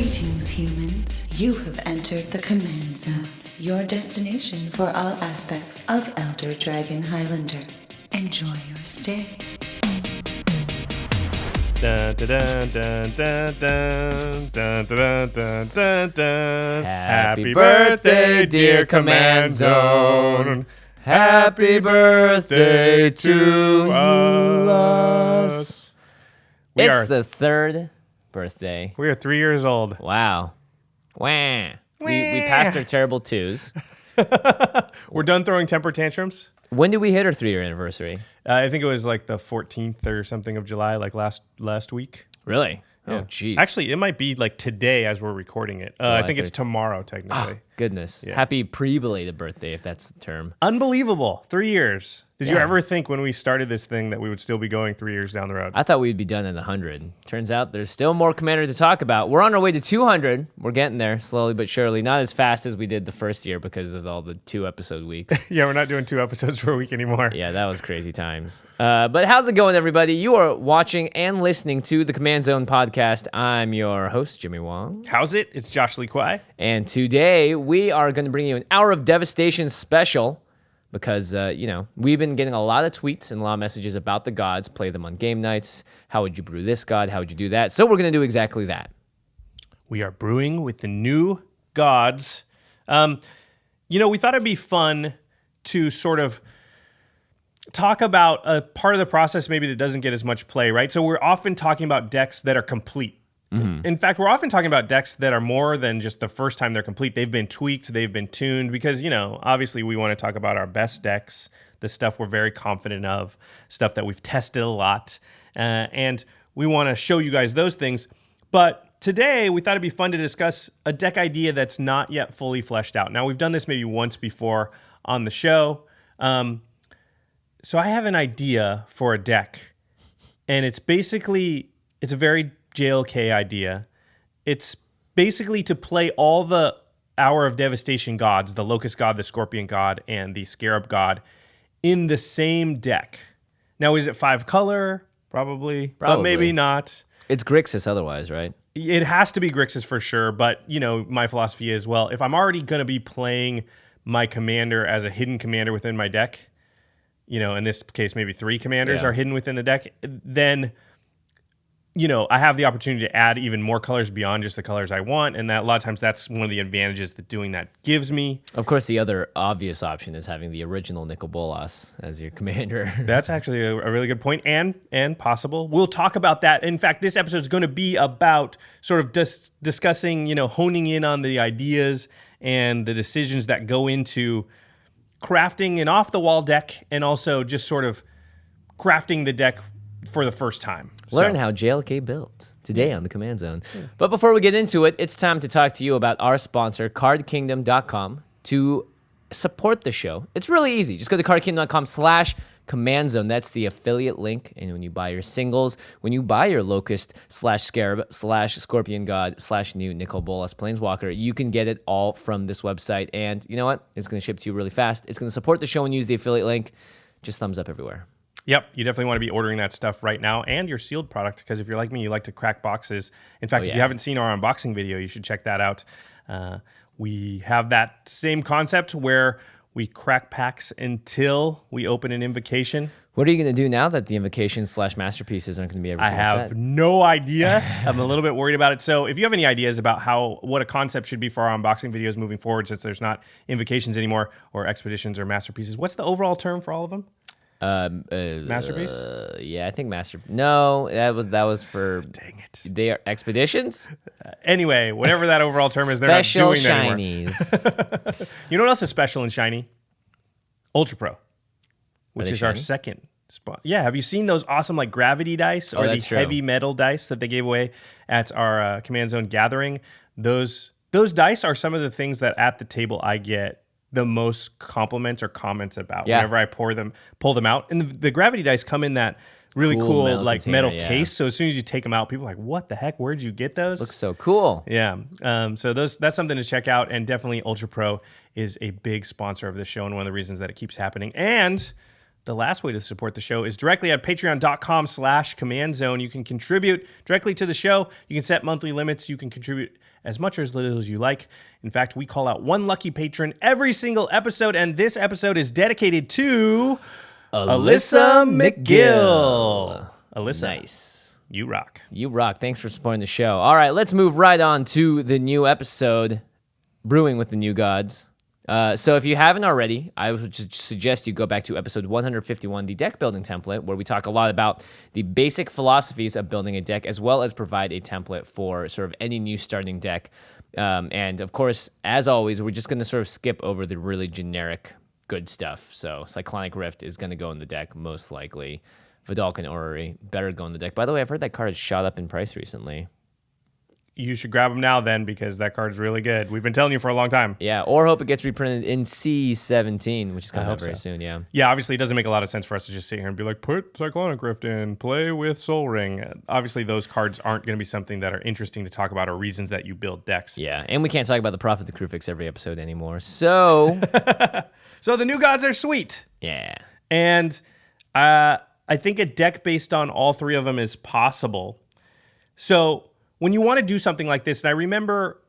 Greetings, humans. You have entered the Command Zone, your destination for all aspects of Elder Dragon Highlander. Enjoy your stay. Dun, dun, dun, dun, dun, dun, dun, dun, dun, dun, dun. Happy birthday, dear Command Zone. Happy birthday to us. It's the third birthday. We are 3 years old. Wow. Wah. We passed our terrible twos. We're done throwing temper tantrums. When did we hit our 3-year anniversary? I think it was like the 14th or something of July, like last week. Really? Yeah. Oh, jeez. Actually, it might be like today as we're recording it. I think it's 3rd. tomorrow, technically. Oh, goodness. Yeah. Happy pre-belated birthday, if that's the term. Unbelievable. 3 years. Did you Yeah. ever think when we started this thing that we would still be going 3 years down the road? I thought we'd be done at 100. Turns out there's still more Commander to talk about. We're on our way to 200. We're getting there slowly but surely. Not as fast as we did the first year because of all the 2-episode weeks. Yeah, we're not doing 2 episodes per week anymore. Yeah, that was crazy times. But how's it going, everybody? You are watching and listening to the Command Zone podcast. I'm your host, Jimmy Wong. How's it? It's Josh Lee Kwai. And today we are going to bring you an Hour of Devastation special because, we've been getting a lot of tweets and a lot of messages about the gods, play them on game nights. How would you brew this god? How would you do that? So we're going to do exactly that. We are brewing with the new gods. We thought it'd be fun to sort of talk about a part of the process maybe that doesn't get as much play, right? So we're often talking about decks that are complete. Mm-hmm. In fact, we're often talking about decks that are more than just the first time they're complete. They've been tweaked, they've been tuned, because, obviously we want to talk about our best decks, the stuff we're very confident of, stuff that we've tested a lot, and we want to show you guys those things. But today, we thought it'd be fun to discuss a deck idea that's not yet fully fleshed out. Now, we've done this maybe once before on the show. So I have an idea for a deck, and it's a very JLK idea. It's basically to play all the Hour of Devastation gods, the Locust god, the Scorpion god, and the Scarab god, in the same deck. Now, is it 5 color? Probably. But maybe not. It's Grixis otherwise, right? It has to be Grixis for sure, but, my philosophy is, well, if I'm already going to be playing my commander as a hidden commander within my deck, in this case, maybe 3 commanders are hidden within the deck, then, I have the opportunity to add even more colors beyond just the colors I want, and that a lot of times that's one of the advantages that doing that gives me. Of course, the other obvious option is having the original Nicol Bolas as your commander. That's actually a really good point, and possible. We'll talk about that. In fact, this episode is going to be about sort of discussing, honing in on the ideas and the decisions that go into crafting an off-the-wall deck, and also just sort of crafting the deck for the first time. Learn how JLK built today on the Command Zone. But before we get into it, it's time to talk to you about our sponsor, cardkingdom.com, to support the show. It's really easy. Just go to cardkingdom.com/Command Zone. That's the affiliate link. And when you buy your singles, when you buy your Locust/Scarab/Scorpion God/new Nicol Bolas Planeswalker, you can get it all from this website. And you know what? It's going to ship to you really fast. It's going to support the show and use the affiliate link. Just thumbs up everywhere. Yep, you definitely want to be ordering that stuff right now, and your sealed product, because if you're like me, you like to crack boxes. In fact, if you haven't seen our unboxing video, you should check that out. We have that same concept where we crack packs until we open an invocation. What are you going to do now that the invocation/masterpieces aren't going to be every single set? I have no idea. I'm a little bit worried about it. So if you have any ideas about what a concept should be for our unboxing videos moving forward, since there's not invocations anymore, or expeditions or masterpieces, what's the overall term for all of them? Masterpiece? Yeah, I think No, that was for. Dang it! They are expeditions. Anyway, whatever that overall term is, they're not doing shinies. Anymore. You know what else is special and shiny? Ultra.PRO, which is our second spot. Yeah, have you seen those awesome gravity dice or these heavy metal dice that they gave away at our Command Zone gathering? Those dice are some of the things that at the table I get the most compliments or comments about whenever I pull them out. And the gravity dice come in that really cool metal case. So as soon as you take them out, people are like, what the heck? Where'd you get those? Looks so cool. Yeah. So that's something to check out. And definitely Ultra.PRO is a big sponsor of this show and one of the reasons that it keeps happening. And the last way to support the show is directly at patreon.com/commandzone. You can contribute directly to the show. You can set monthly limits. You can contribute as much or as little as you like. In fact, we call out one lucky patron every single episode, and this episode is dedicated to ALISSA MCGILL. ALISSA. Nice. You rock. You rock. Thanks for supporting the show. All right, let's move right on to the new episode, Brewing with the New Gods. So if you haven't already, I would suggest you go back to episode 151, the deck building template, where we talk a lot about the basic philosophies of building a deck, as well as provide a template for sort of any new starting deck. And of course, as always, we're just going to sort of skip over the really generic good stuff. So Cyclonic Rift is going to go in the deck, most likely. Vidalcan Orrery, better go in the deck. By the way, I've heard that card has shot up in price recently. You should grab them now then, because that card's really good. We've been telling you for a long time. Yeah, or hope it gets reprinted in C17, which is coming out very soon, yeah. Yeah, obviously it doesn't make a lot of sense for us to just sit here and be like, put Cyclonic Rift in, play with Soul Ring. Obviously those cards aren't going to be something that are interesting to talk about or reasons that you build decks. Yeah, and we can't talk about the Prophet the Crucifix every episode anymore, so... So the new gods are sweet. Yeah. And I think a deck based on all three of them is possible. So when you want to do something like this, and I remember,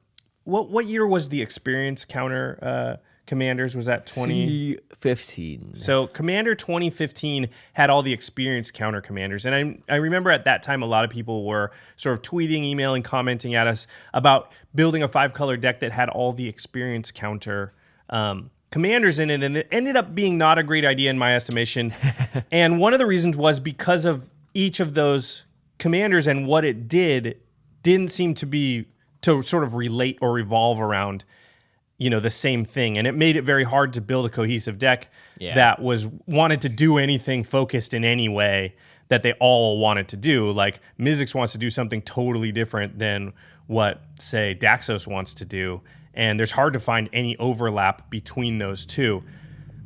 what year was the experience counter commanders? Was that 2015? So Commander 2015 had all the experience counter commanders. And I remember at that time, a lot of people were sort of tweeting, emailing, commenting at us about building a 5-color deck that had all the experience counter commanders in it, and it ended up being not a great idea in my estimation. And one of the reasons was because of each of those commanders and what it didn't seem to sort of relate or revolve around, the same thing. And it made it very hard to build a cohesive deck that wanted to do anything focused in any way that they all wanted to do. Like Mizzix wants to do something totally different than what, say, Daxos wants to do. And there's hard to find any overlap between those two.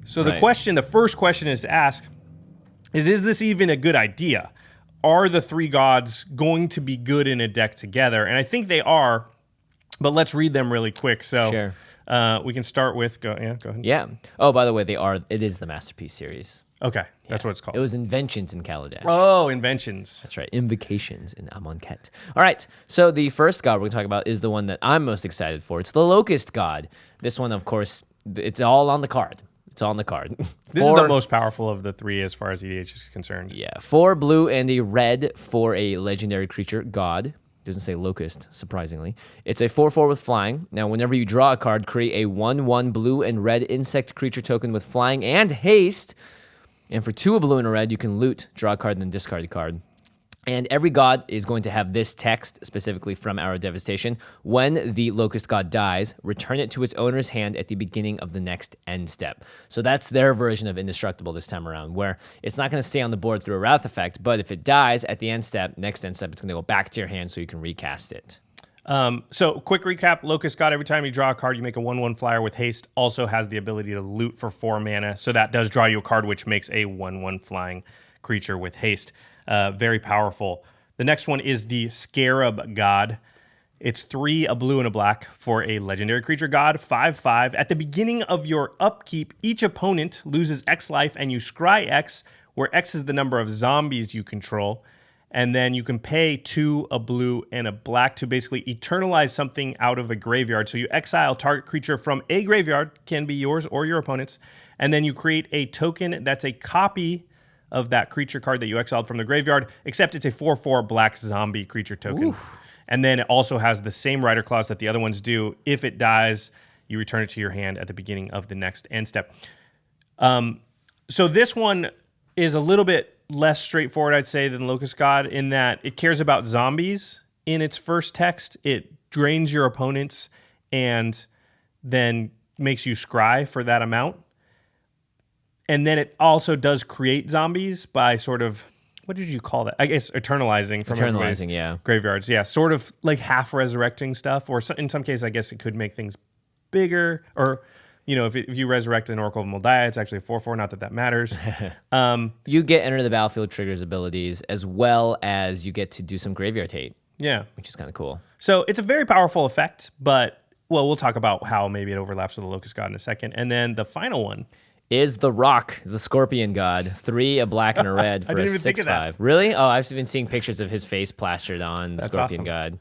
So the first question is to ask is this even a good idea? Are the three gods going to be good in a deck together? And I think they are, but let's read them really quick. So we can start with, go ahead. Yeah. Oh, by the way, it is the Masterpiece series. Okay, that's what it's called. It was Inventions in Kaladesh. Oh, Inventions. That's right, Invocations in Amonkhet. All right, so the first god we're going to talk about is the one that I'm most excited for. It's the Locust god. This one, of course, it's all on the card. It's on the card. This is the most powerful of the three as far as EDH is concerned. Yeah, 4 blue and a red for a legendary creature, god. Doesn't say Locust, surprisingly. It's a 4/4 with flying. Now, whenever you draw a card, create a 1/1 blue and red insect creature token with flying and haste. And for 2 blue and a red, you can loot, draw a card, and then discard a card. And every god is going to have this text, specifically from our Devastation. When the Locust god dies, return it to its owner's hand at the beginning of the next end step. So that's their version of Indestructible this time around, where it's not going to stay on the board through a Wrath effect, but if it dies at the next end step, it's going to go back to your hand so you can recast it. So quick recap, Locust God, every time you draw a card, you make a 1/1 flyer with haste, also has the ability to loot for 4 mana. So that does draw you a card, which makes a 1/1 flying creature with haste. Very powerful. The next one is the Scarab God. It's 3, a blue and a black for a legendary creature god, 5/5. At the beginning of your upkeep, each opponent loses X life and you scry X, where X is the number of zombies you control. And then you can pay 2, a blue, and a black to basically eternalize something out of a graveyard. So you exile target creature from a graveyard, can be yours or your opponent's, and then you create a token that's a copy of that creature card that you exiled from the graveyard, except it's a 4/4 black zombie creature token. Oof. And then it also has the same rider clause that the other ones do. If it dies, you return it to your hand at the beginning of the next end step. So this one is a little bit less straightforward, I'd say, than Locust God in that it cares about zombies in its first text. It drains your opponents and then makes you scry for that amount. And then it also does create zombies by sort of, what did you call that? I guess eternalizing from graveyards. Yeah, sort of like half resurrecting stuff, or in some cases, I guess it could make things bigger. Or, if you resurrect an Oracle of Moldiah, it's actually a 4/4. Not that that matters. You get Enter the Battlefield triggers abilities, as well as you get to do some graveyard hate. Yeah, which is kind of cool. So it's a very powerful effect, but we'll talk about how maybe it overlaps with the Locust God in a second. And then the final one is the Rock, the Scorpion God. 3, a black and a red for a 6/5. Really? Oh, I've been seeing pictures of his face plastered on the Scorpion awesome. God.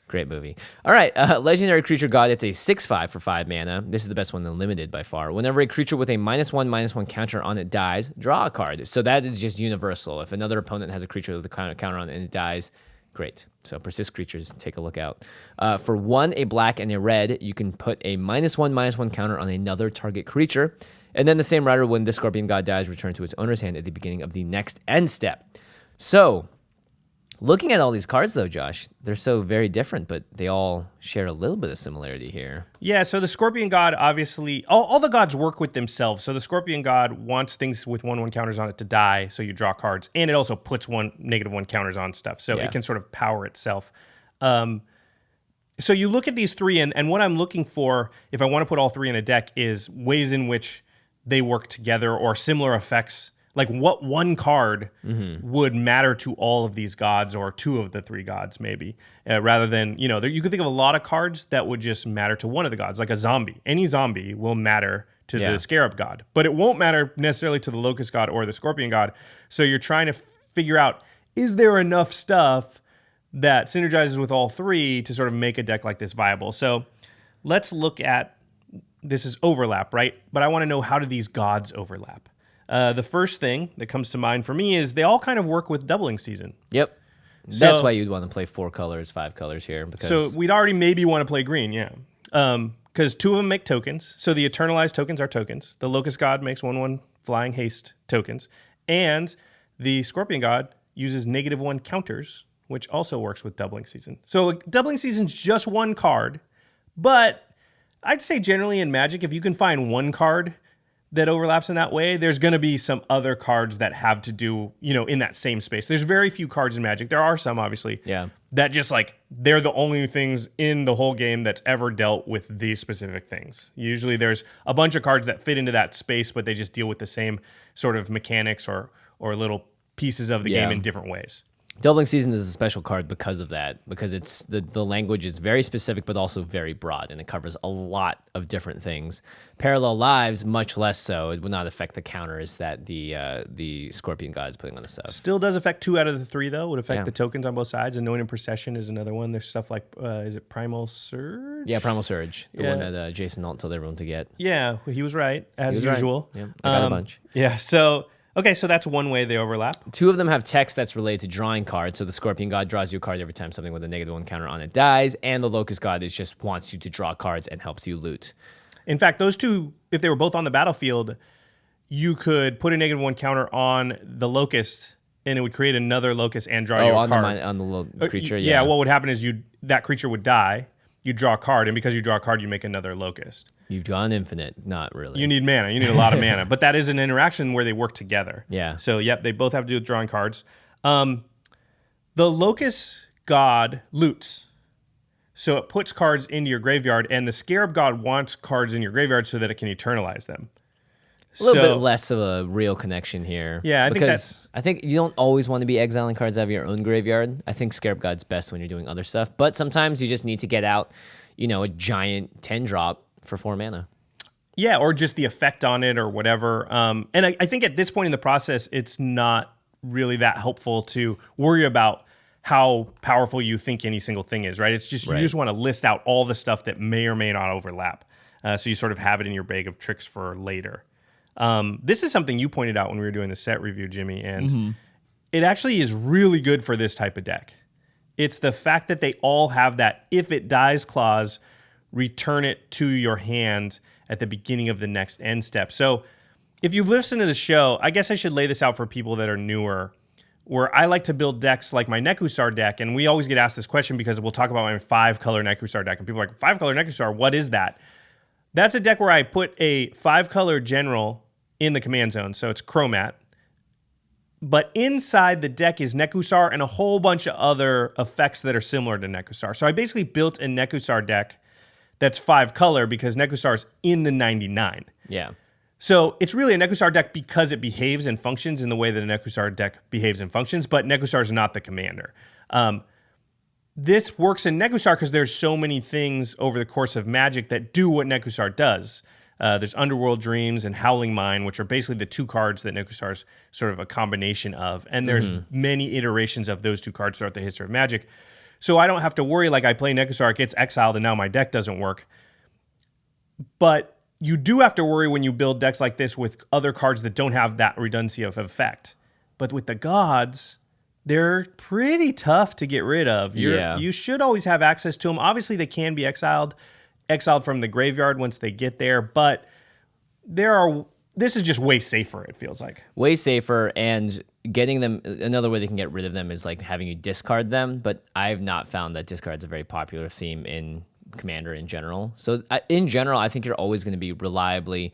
Great movie. All right, Legendary Creature God. It's a 6/5 for 5 mana. This is the best one in Limited by far. Whenever a creature with a -1/-1 counter on it dies, draw a card. So that is just universal. If another opponent has a creature with a counter on it and it dies, great. So persist creatures, take a look out. For 1, a black and a red, you can put a -1/-1 counter on another target creature. And then the same rider, when the Scorpion God dies, return to its owner's hand at the beginning of the next end step. So, looking at all these cards, though, Josh, they're so very different, but they all share a little bit of similarity here. Yeah, so the Scorpion God, obviously, all the gods work with themselves. So the Scorpion God wants things with 1/1 counters on it to die, so you draw cards. And it also puts -1 counters on stuff, so it can sort of power itself. So you look at these 3, and what I'm looking for, if I want to put all 3 in a deck, is ways in which they work together or similar effects. Like what one card would matter to all of these gods, or 2 of the 3 gods maybe, rather than, you could think of a lot of cards that would just matter to one of the gods, like a zombie. Any zombie will matter to the Scarab God, but it won't matter necessarily to the Locust God or the Scorpion God. So you're trying to figure out, is there enough stuff that synergizes with all 3 to sort of make a deck like this viable? So let's look at, this is overlap, right? But I want to know, how do these gods overlap? The first thing that comes to mind for me is they all kind of work with doubling season. Yep. That's why you'd want to play 4 colors, 5 colors here. So we'd already maybe want to play green, yeah. Because 2 of them make tokens. So the Eternalized tokens are tokens. The Locust God makes 1/1 flying haste tokens. And the Scorpion God uses -1 counters, which also works with doubling season. So doubling season's just 1 card, but I'd say generally in Magic, if you can find 1 card that overlaps in that way, there's going to be some other cards that have to do, in that same space. There's very few cards in Magic. There are some, obviously, that just they're the only things in the whole game that's ever dealt with these specific things. Usually there's a bunch of cards that fit into that space, but they just deal with the same sort of mechanics or little pieces of the game in different ways. Doubling Season is a special card because of that, because it's the language is very specific but also very broad, and it covers a lot of different things. Parallel Lives, much less so. It would not affect the counters that the Scorpion God is putting on the stuff. Still does affect 2 out of the 3, though. Would affect the tokens on both sides. Anointed Procession is another one. There's stuff like, is it Primal Surge? Yeah, Primal Surge. The one that Jason Alt told everyone to get. Yeah, he was right, as usual. Right. Yeah, I got a bunch. Yeah, so... Okay, so that's one way they overlap. 2 of them have text that's related to drawing cards. So the Scorpion God draws you a card every time something with a -1 counter on it dies, and the Locust God just wants you to draw cards and helps you loot. In fact, those 2, if they were both on the battlefield, you could put a -1 counter on the Locust, and it would create another Locust and draw you a card. On the little creature, yeah. What would happen is that creature would die, you draw a card, and because you draw a card, you make another Locust. You've drawn infinite. Not really. You need mana. You need a lot of mana. But that is an interaction where they work together. Yeah. So, yep, they both have to do with drawing cards. The Locust God loots. So it puts cards into your graveyard, and the Scarab God wants cards in your graveyard so that it can eternalize them. A little bit less of a real connection here. Yeah, I think you don't always want to be exiling cards out of your own graveyard. I think Scarab God's best when you're doing other stuff. But sometimes you just need to get out, a giant 10-drop for 4 mana. Yeah, or just the effect on it or whatever. And I think at this point in the process, it's not really that helpful to worry about how powerful you think any single thing is, right? It's just, you just want to list out all the stuff that may or may not overlap. So you sort of have it in your bag of tricks for later. This is something you pointed out when we were doing the set review, Jimmy, and it actually is really good for this type of deck. It's the fact that they all have that if it dies clause, return it to your hand at the beginning of the next end step. So if you've listened to the show, I guess I should lay this out for people that are newer, where I like to build decks like my Nekusar deck, and we always get asked this question because we'll talk about my 5-color Nekusar deck, and people are like, 5-color Nekusar, what is that? That's a deck where I put a 5-color general in the command zone, so it's Chromat. But inside the deck is Nekusar and a whole bunch of other effects that are similar to Nekusar. So I basically built a Nekusar deck that's 5-color because Nekusar's in the 99. Yeah. So it's really a Nekusar deck because it behaves and functions in the way that a Nekusar deck behaves and functions, but Nekusar's not the commander. This works in Nekusar because there's so many things over the course of Magic that do what Nekusar does. There's Underworld Dreams and Howling Mine, which are basically the two cards that Nekusar's sort of a combination of. And there's many iterations of those two cards throughout the history of Magic. So I don't have to worry like I play Nekusar, it gets exiled, and now my deck doesn't work. But you do have to worry when you build decks like this with other cards that don't have that redundancy of effect. But with the gods, they're pretty tough to get rid of. You should always have access to them. Obviously, they can be exiled from the graveyard once they get there, but this is just way safer, it feels like. Way safer, and getting them, another way they can get rid of them is like having you discard them, but I've not found that discard's a very popular theme in Commander in general. So in general, I think you're always going to be reliably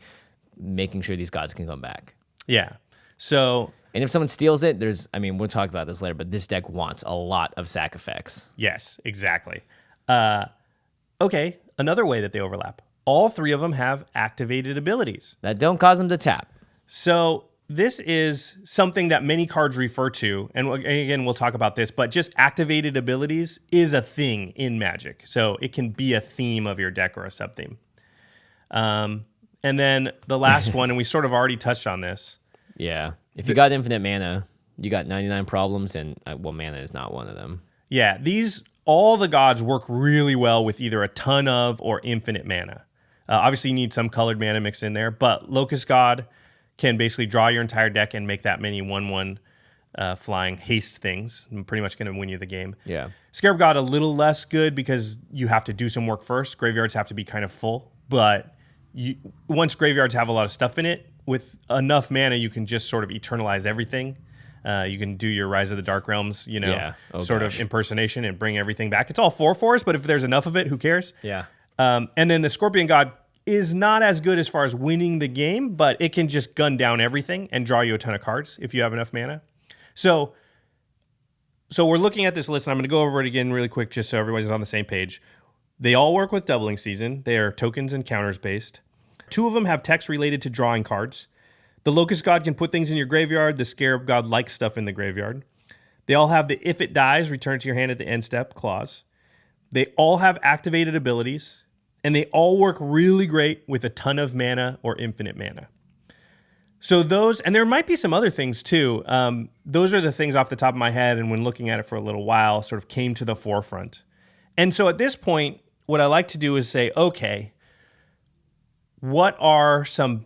making sure these gods can come back. Yeah. So... And if someone steals it, we'll talk about this later, but this deck wants a lot of sack effects. Yes, exactly. Okay, another way that they overlap. All three of them have activated abilities. That don't cause them to tap. So this is something that many cards refer to, and again, we'll talk about this, but just activated abilities is a thing in Magic. So it can be a theme of your deck or a sub-theme. And then the last one, and we sort of already touched on this. Yeah. If you got infinite mana, you got 99 problems, and mana is not one of them. Yeah, all the gods work really well with either a ton of or infinite mana. Obviously, you need some colored mana mixed in there, but Locust God can basically draw your entire deck and make that many 1/1 flying haste things. I'm pretty much going to win you the game. Yeah. Scarab God a little less good because you have to do some work first. Graveyards have to be kind of full, but once graveyards have a lot of stuff in it, with enough mana, you can just sort of eternalize everything. You can do your Rise of the Dark Realms, of impersonation and bring everything back. It's all 4/4s, but if there's enough of it, who cares? Yeah. And then the Scorpion God is not as good as far as winning the game, but it can just gun down everything and draw you a ton of cards if you have enough mana. So we're looking at this list, and I'm going to go over it again really quick just so everybody's on the same page. They all work with Doubling Season. They are tokens and counters based. 2 of them have text related to drawing cards. The Locust God can put things in your graveyard. The Scarab God likes stuff in the graveyard. They all have the if it dies, return to your hand at the end step clause. They all have activated abilities, and they all work really great with a ton of mana or infinite mana. So those, and there might be some other things too. Those are the things off the top of my head, and when looking at it for a little while, sort of came to the forefront. And so at this point, what I like to do is say, okay, what are some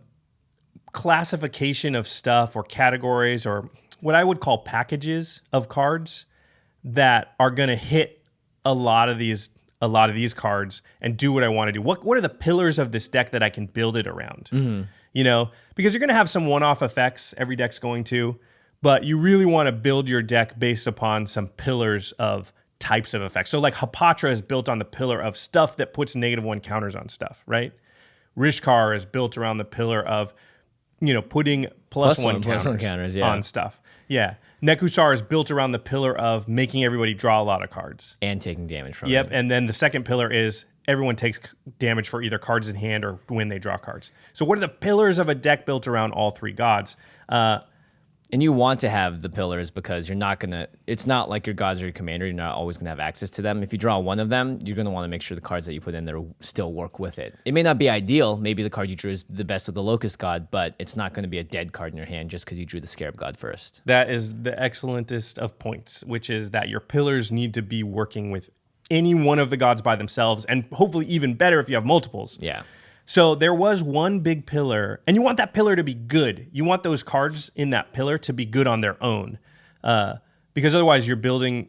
classification of stuff or categories or what I would call packages of cards that are going to hit a lot of these cards and do what I want to do? What are the pillars of this deck that I can build it around? Mm-hmm. Because you're going to have some one-off effects, every deck's going to, but you really want to build your deck based upon some pillars of types of effects. So like Hapatra is built on the pillar of stuff that puts -1 counters on stuff, right? Rishkar is built around the pillar of, putting +1 counters on stuff. Yeah. Nekusar is built around the pillar of making everybody draw a lot of cards. And taking damage from it. Yep. And then the second pillar is everyone takes damage for either cards in hand or when they draw cards. So what are the pillars of a deck built around all 3 gods? And you want to have the pillars because it's not like your gods are your commander. You're not always going to have access to them. If you draw one of them, you're going to want to make sure the cards that you put in there still work with it. It may not be ideal. Maybe the card you drew is the best with the Locust God, but it's not going to be a dead card in your hand just because you drew the Scarab God first. That is the excellentest of points, which is that your pillars need to be working with any one of the gods by themselves, and hopefully even better if you have multiples. Yeah. So there was one big pillar, and you want that pillar to be good. You want those cards in that pillar to be good on their own, because otherwise you're building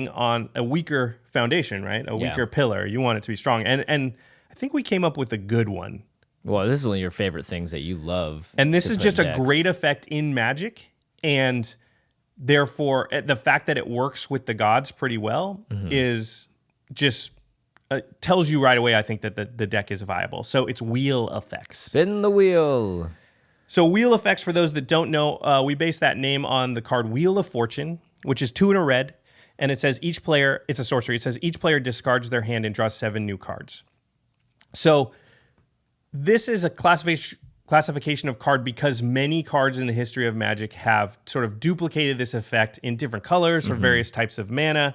on a weaker foundation, right? A weaker pillar. You want it to be strong, and I think we came up with a good one. Well, this is one of your favorite things that you love. And this is just a great effect in Magic, and therefore the fact that it works with the gods pretty well is just... tells you right away, I think, that the deck is viable. So it's wheel effects. Spin the wheel. So wheel effects, for those that don't know, we base that name on the card Wheel of Fortune, which is 2 and a red. And it says each player, it's a sorcery, it says each player discards their hand and draws 7 new cards. So this is a classification of card because many cards in the history of Magic have sort of duplicated this effect in different colors or various types of mana.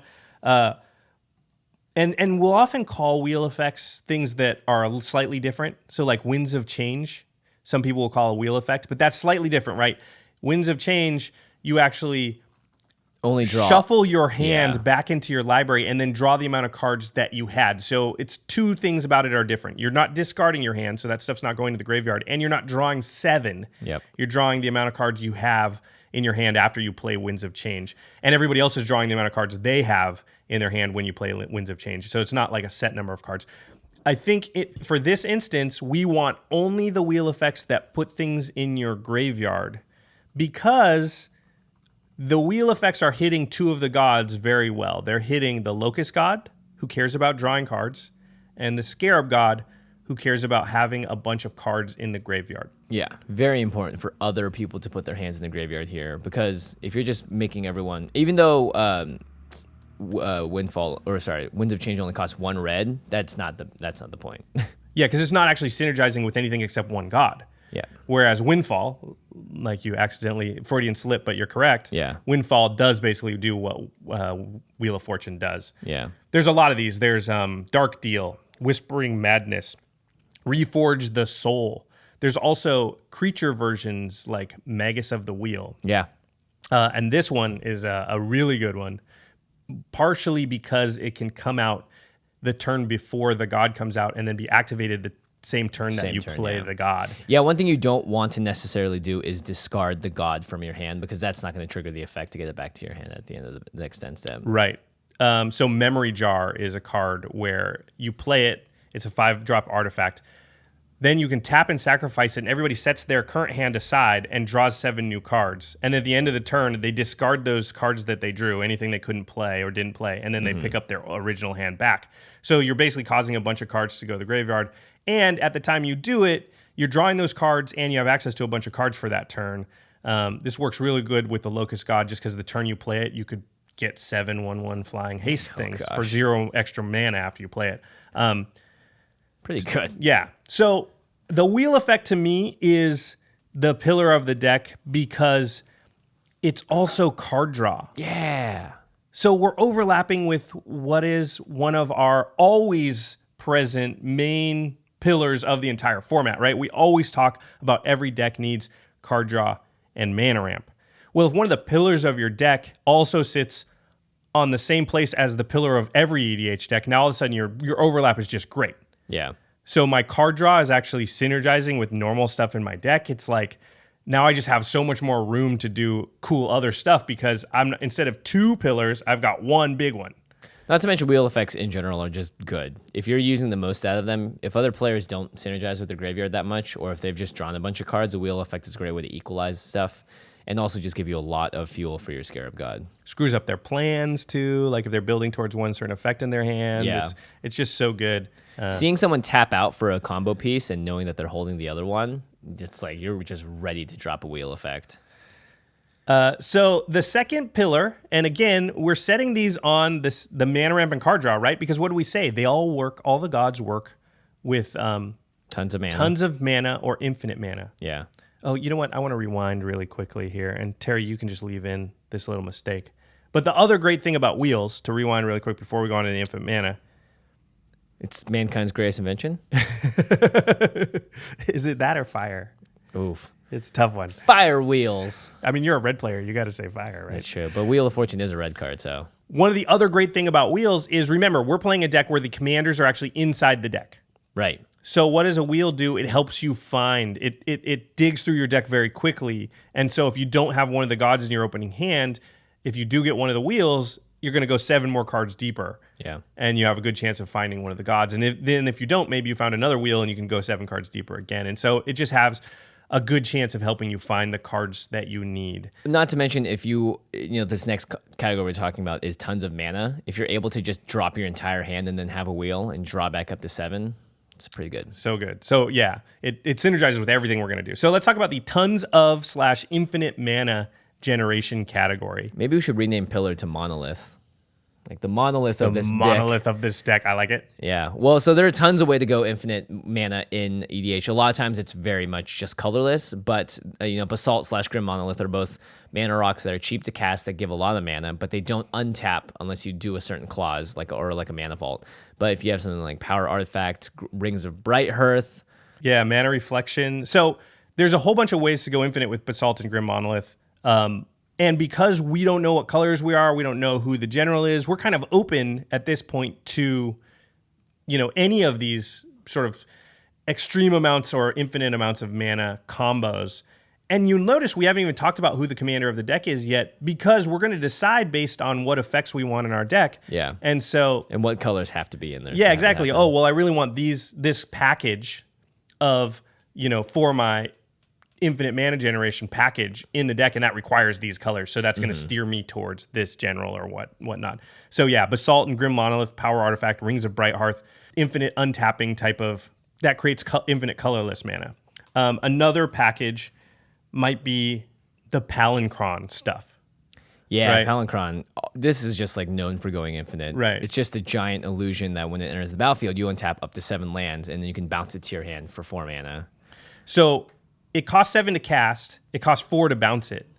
And we'll often call wheel effects things that are slightly different. So like Winds of Change, some people will call a wheel effect, but that's slightly different, right? Winds of Change, you actually Only draw. shuffle your hand Yeah. back into your library and then draw the amount of cards that you had. So it's two things about it are different. You're not discarding your hand, so that stuff's not going to the graveyard, and you're not drawing 7. Yep. You're drawing the amount of cards you have in your hand after you play Winds of Change. And everybody else is drawing the amount of cards they have in their hand when you play Winds of Change. So it's not like a set number of cards. I think for this instance, we want only the wheel effects that put things in your graveyard, because the wheel effects are hitting 2 of the gods very well. They're hitting the Locust god, who cares about drawing cards, and the Scarab god, who cares about having a bunch of cards in the graveyard. Yeah, very important for other people to put their hands in the graveyard here, because if you're just making everyone, even though Winds of Change only costs 1 red, that's not the point. Yeah, because it's not actually synergizing with anything except one god. Yeah. Whereas Windfall, like you accidentally, Freudian slip, but you're correct. Yeah. Windfall does basically do what Wheel of Fortune does. Yeah. There's a lot of these. There's Dark Deal, Whispering Madness, Reforge the Soul. There's also creature versions like Magus of the Wheel. Yeah. And this one is a really good one, partially because it can come out the turn before the god comes out and then be activated the same turn that you play the god. Yeah, one thing you don't want to necessarily do is discard the god from your hand, because that's not going to trigger the effect to get it back to your hand at the end of the next end step. Right. So Memory Jar is a card where you play it. It's a 5-drop artifact. Then you can tap and sacrifice it, and everybody sets their current hand aside and draws 7 new cards. And at the end of the turn, they discard those cards that they drew, anything they couldn't play or didn't play, and then they pick up their original hand back. So you're basically causing a bunch of cards to go to the graveyard. And at the time you do it, you're drawing those cards, and you have access to a bunch of cards for that turn. This works really good with the Locust God, just because the turn you play it, you could get 7 1/1 flying haste things for 0 extra mana after you play it. Pretty good. Yeah. So the wheel effect to me is the pillar of the deck, because it's also card draw. Yeah. So we're overlapping with what is one of our always present main pillars of the entire format, right? We always talk about every deck needs card draw and mana ramp. Well, if one of the pillars of your deck also sits on the same place as the pillar of every EDH deck, now all of a sudden your overlap is just great. Yeah. So my card draw is actually synergizing with normal stuff in my deck. It's like now I just have so much more room to do cool other stuff, because instead of 2 pillars, I've got 1 big one. Not to mention wheel effects in general are just good. If you're using the most out of them, if other players don't synergize with their graveyard that much, or if they've just drawn a bunch of cards, the wheel effect is a great way to equalize stuff, and also just give you a lot of fuel for your Scarab God. Screws up their plans too, like if they're building towards one certain effect in their hand. Yeah. It's just so good. Seeing someone tap out for a combo piece and knowing that they're holding the other one, it's like you're just ready to drop a wheel effect. So the second pillar, and again, we're setting these on the mana ramp and card draw, right? Because what do we say? They all work, all the gods work with Tons of mana. tons of mana or infinite mana. Yeah. Oh, you know what? I want to rewind really quickly here. And Terry, you can just leave in this little mistake. But the other great thing about wheels, to rewind really quick before we go on to the infinite mana. It's mankind's greatest invention. Is it that or fire? Oof. It's a tough one. Fire wheels. I mean, you're a red player. You got to say fire, right? That's true. But Wheel of Fortune is a red card, so. One of the other great thing about wheels is, remember, we're playing a deck where the commanders are actually inside the deck. Right. So what does a wheel do? It helps you find. It digs through your deck very quickly. And so if you don't have one of the gods in your opening hand, if you do get one of the wheels, you're going to go 7 more cards deeper. Yeah. And you have a good chance of finding one of the gods. And if you don't, maybe you found another wheel and you can go 7 cards deeper again. And so it just has a good chance of helping you find the cards that you need. Not to mention, if this next category we're talking about is tons of mana. If you're able to just drop your entire hand and then have a wheel and draw back up to 7, it's pretty good. So good. So yeah, it synergizes with everything we're going to do. So let's talk about the tons of /infinite mana generation category. Maybe we should rename Pillar to Monolith. like the monolith of this deck. Monolith of this deck. I like it. Yeah. Well, so there are tons of ways to go infinite mana in EDH. A lot of times it's very much just colorless, but Basalt/Grim Monolith are both mana rocks that are cheap to cast that give a lot of mana, but they don't untap unless you do a certain clause, or like a mana vault. But if you have something like Power Artifact, Rings of Bright Hearth. Yeah, Mana Reflection. So there's a whole bunch of ways to go infinite with Basalt and Grim Monolith. And because we don't know what colors we are, we don't know who the general is, we're kind of open at this point to, any of these sort of extreme amounts or infinite amounts of mana combos. And you'll notice we haven't even talked about who the commander of the deck is yet, because we're going to decide based on what effects we want in our deck. Yeah. And what colors have to be in there. Yeah, exactly. Oh, well, I really want this package of, for my infinite mana generation package in the deck, and that requires these colors. So that's going to steer me towards this general or whatnot. So yeah, Basalt and Grim Monolith, Power Artifact, Rings of Bright Hearth, infinite untapping type of, that creates infinite colorless mana. Another package might be the Palinchron stuff. Yeah, right? Palinchron. This is just like known for going infinite. Right. It's just a giant illusion that when it enters the battlefield, you untap up to 7 lands, and then you can bounce it to your hand for 4 mana. So it costs 7 to cast. It costs 4 to bounce it.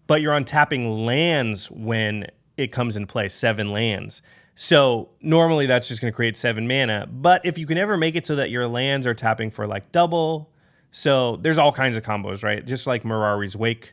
But you're untapping lands when it comes into play, 7 lands. So normally that's just going to create 7 mana. But if you can ever make it so that your lands are tapping for like double, so there's all kinds of combos, right? Just like Mirari's Wake,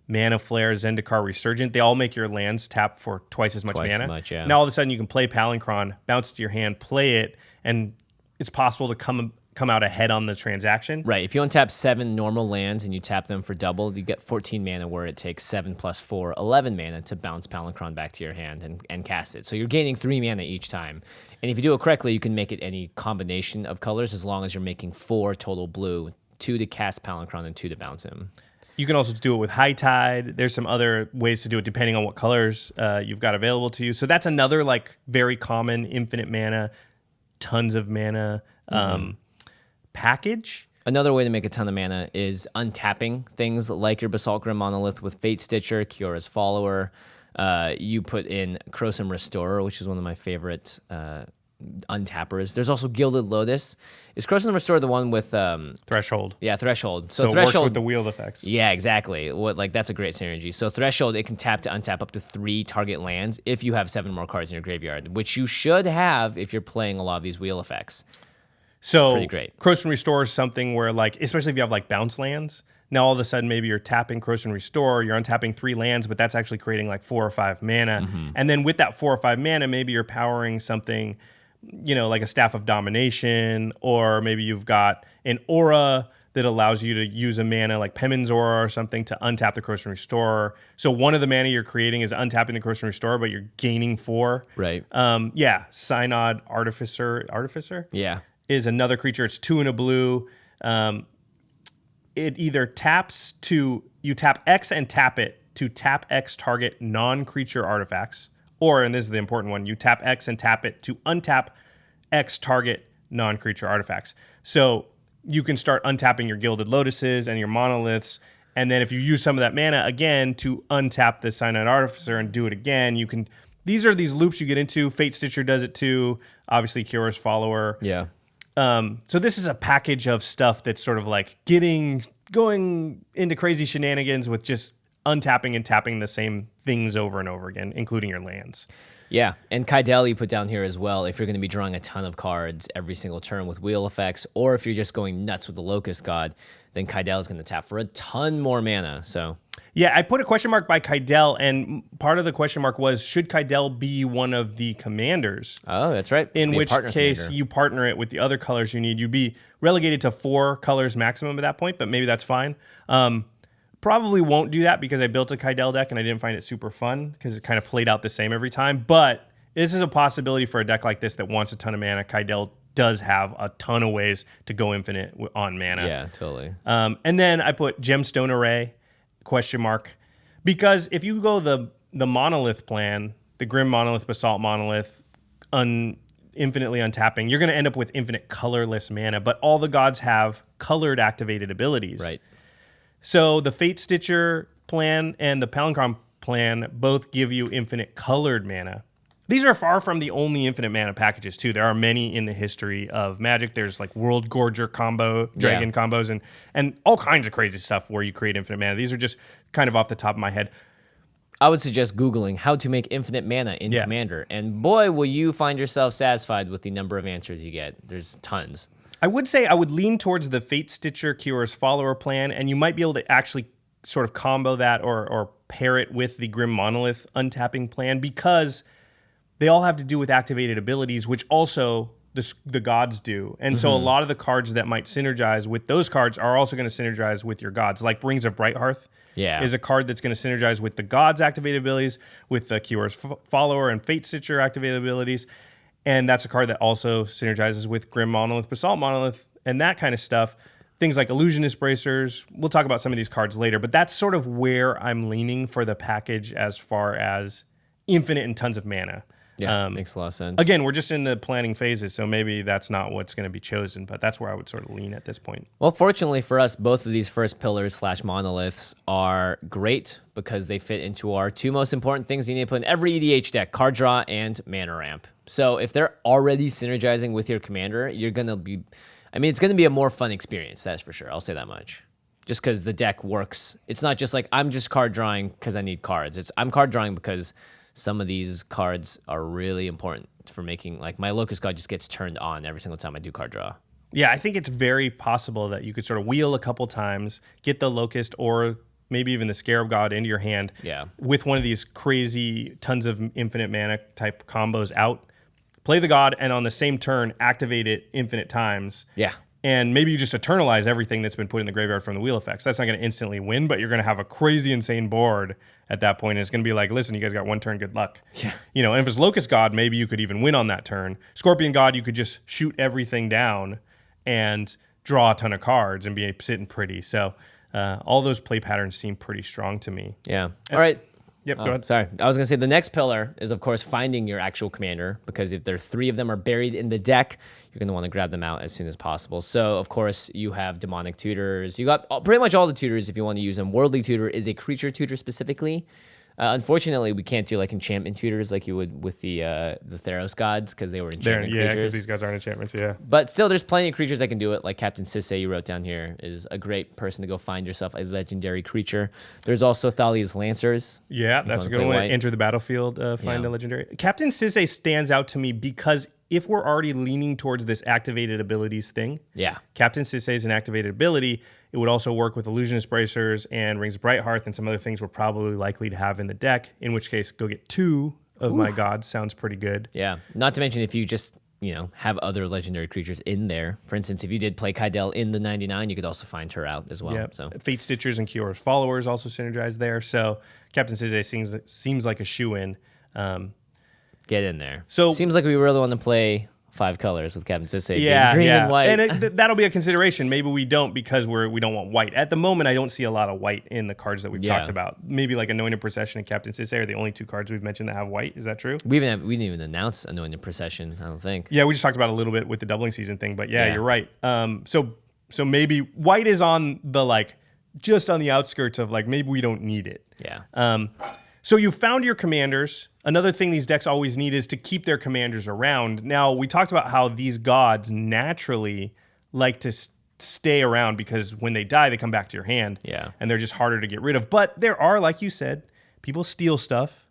Mana Flare, Zendikar Resurgent, they all make your lands tap for twice as much mana. Yeah. Now all of a sudden you can play Palinchron, bounce it to your hand, play it, and it's possible to come out ahead on the transaction. Right. If you untap 7 normal lands and you tap them for double, you get 14 mana, where it takes 7 plus 4, 11 mana to bounce Palinchron back to your hand and cast it. So you're gaining 3 mana each time. And if you do it correctly, you can make it any combination of colors, as long as you're making 4 total blue, 2 to cast Palinchron and 2 to bounce him. You can also do it with High Tide. There's some other ways to do it depending on what colors you've got available to you. So that's another like very common infinite mana, tons of mana package. Another way to make a ton of mana is untapping things like your Basalt Grim Monolith with Fate Stitcher, Kiora's Follower. You put in Krosan Restorer, which is one of my favorite untappers. There's also Gilded Lotus. Is Krosan Restorer the one with Threshold? Yeah, Threshold. So Threshold it works with the wheel effects. Yeah, exactly. That's a great synergy. So Threshold, it can tap to untap up to 3 target lands if you have 7 more cards in your graveyard, which you should have if you're playing a lot of these wheel effects. So pretty great. Krosan Restore is something where, like, especially if you have like bounce lands, now all of a sudden maybe you're tapping Krosan Restore, you're untapping 3 lands, but that's actually creating like 4 or 5 mana. And then with that 4 or 5 mana, maybe you're powering something, like a Staff of Domination, or maybe you've got an aura that allows you to use a mana like Pemin's Aura or something to untap the Krosan Restorer. So one of the mana you're creating is untapping the Krosan Restorer, but you're gaining 4. Right. Synod Artificer. Yeah. Is another creature. It's 2 and a blue. It either taps to, you tap X and tap it to tap X target non-creature artifacts, or, and this is the important one, you tap X and tap it to untap X target non-creature artifacts. So you can start untapping your Gilded Lotuses and your Monoliths, and then if you use some of that mana again to untap the Synod Artificer and do it again, you can, these are these loops you get into. Fate Stitcher does it too. Obviously, Kiora's Follower. Yeah. So this is a package of stuff that's sort of like going into crazy shenanigans with just untapping and tapping the same things over and over again, including your lands. Yeah, and Kaidel you put down here as well if you're going to be drawing a ton of cards every single turn with wheel effects, or if you're just going nuts with the Locust God, then Kaidel is going to tap for a ton more mana. So yeah, I put a question mark by Kaidel, and part of the question mark was, should Kaidel be one of the commanders? Oh, that's right. In which case you partner it with the other colors you need. You'd be relegated to 4 colors maximum at that point, but maybe that's fine. Probably won't do that because I built a Kaidel deck and I didn't find it super fun because it kind of played out the same every time. But this is a possibility for a deck like this that wants a ton of mana. Kaidel does have a ton of ways to go infinite on mana. Yeah, totally. And then I put Gemstone Array, question mark, because if you go the Monolith plan, the Grim Monolith, Basalt Monolith, infinitely untapping, you're going to end up with infinite colorless mana, but all the gods have colored activated abilities. Right. So the Fate Stitcher plan and the Palinchron plan both give you infinite colored mana. These are far from the only infinite mana packages, too. There are many in the history of Magic. There's like World Gorger combo, Dragon combos, and all kinds of crazy stuff where you create infinite mana. These are just kind of off the top of my head. I would suggest Googling how to make infinite mana in Commander. And boy, will you find yourself satisfied with the number of answers you get. There's tons. I would say I would lean towards the Fate Stitcher Cures Follower plan, and you might be able to actually sort of combo that or pair it with the Grim Monolith untapping plan, because they all have to do with activated abilities, which also the gods do. And so a lot of the cards that might synergize with those cards are also going to synergize with your gods. Like Rings of Brighthearth is a card that's going to synergize with the gods' activated abilities, with the Cures Follower and Fate Stitcher activated abilities. And that's a card that also synergizes with Grim Monolith, Basalt Monolith, and that kind of stuff. Things like Illusionist Bracers. We'll talk about some of these cards later, but that's sort of where I'm leaning for the package as far as infinite and tons of mana. Yeah, makes a lot of sense. Again, we're just in the planning phases, so maybe that's not what's going to be chosen, but that's where I would sort of lean at this point. Well, fortunately for us, both of these first pillars / monoliths are great because they fit into our two most important things you need to put in every EDH deck, card draw and mana ramp. So if they're already synergizing with your commander, you're going to be... I mean, it's going to be a more fun experience, that's for sure. I'll say that much. Just because the deck works. It's not just like, I'm just card drawing because I need cards. I'm card drawing because some of these cards are really important for making, like my Locust God just gets turned on every single time I do card draw. Yeah, I think it's very possible that you could sort of wheel a couple times, get the Locust or maybe even the Scarab God into your hand with one of these crazy tons of infinite mana type combos out, play the God, and on the same turn, activate it infinite times. Yeah. And maybe you just eternalize everything that's been put in the graveyard from the wheel effects. That's not going to instantly win, but you're going to have a crazy, insane board at that point. And it's going to be like, listen, you guys got one turn, good luck. Yeah. You know, and if it's Locust God, maybe you could even win on that turn. Scorpion God, you could just shoot everything down and draw a ton of cards and be sitting pretty. So all those play patterns seem pretty strong to me. Yeah. All right. Yep, go ahead. Sorry. I was going to say the next pillar is, of course, finding your actual commander, because if there are 3 of them are buried in the deck, you're going to want to grab them out as soon as possible. So, of course, you have Demonic Tutors. You got pretty much all the tutors if you want to use them. Worldly Tutor is a creature tutor specifically. Unfortunately, we can't do like enchantment tutors like you would with the Theros gods, because they were enchantment creatures. Yeah, because these guys aren't enchantments, yeah. But still, there's plenty of creatures that can do it. Like Captain Sisse, you wrote down here, is a great person to go find yourself a legendary creature. There's also Thalia's Lancers. Yeah, that's a good one. Enter the battlefield, find a legendary. Captain Sisse stands out to me because if we're already leaning towards this activated abilities thing, Captain Sisse is an activated ability. It would also work with Illusionist Bracers and Rings of Brighthearth and some other things we're probably likely to have in the deck, in which case go get 2 of my gods. Sounds pretty good. Yeah, not to mention if you just, have other legendary creatures in there. For instance, if you did play Kydel in the 99, you could also find her out as well. Yep. So Fate Stitchers and Cures Followers also synergize there. So Captain Sisse seems like a shoe-in. Get in there. So seems like we really want to play 5 colors with Captain Sisse. Yeah, green and white. And that'll be a consideration. Maybe we don't because we don't want white. At the moment, I don't see a lot of white in the cards that we've talked about. Maybe like Anointed Procession and Captain Sisse are the only 2 cards we've mentioned that have white. Is that true? We didn't even announce Anointed Procession, I don't think. Yeah, we just talked about it a little bit with the doubling season thing, but yeah. You're right. So maybe white is on the just on the outskirts of maybe we don't need it. Yeah. So you found your commanders. Another thing these decks always need is to keep their commanders around. Now, we talked about how these gods naturally like to stay around because when they die, they come back to your hand. Yeah. And they're just harder to get rid of. But there are, like you said, people steal stuff.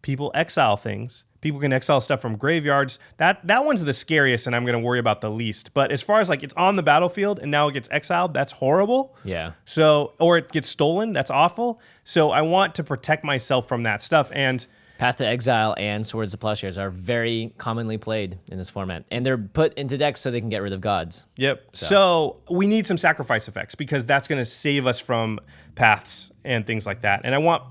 People exile things. People can exile stuff from graveyards. That one's the scariest, and I'm going to worry about the least. But as far as it's on the battlefield and now it gets exiled, that's horrible. Yeah. So, or it gets stolen, that's awful. So I want to protect myself from that stuff. And Path to Exile and Swords of Plowshares are very commonly played in this format. And they're put into decks so they can get rid of gods. Yep. So we need some sacrifice effects because that's going to save us from paths and things like that. And I want,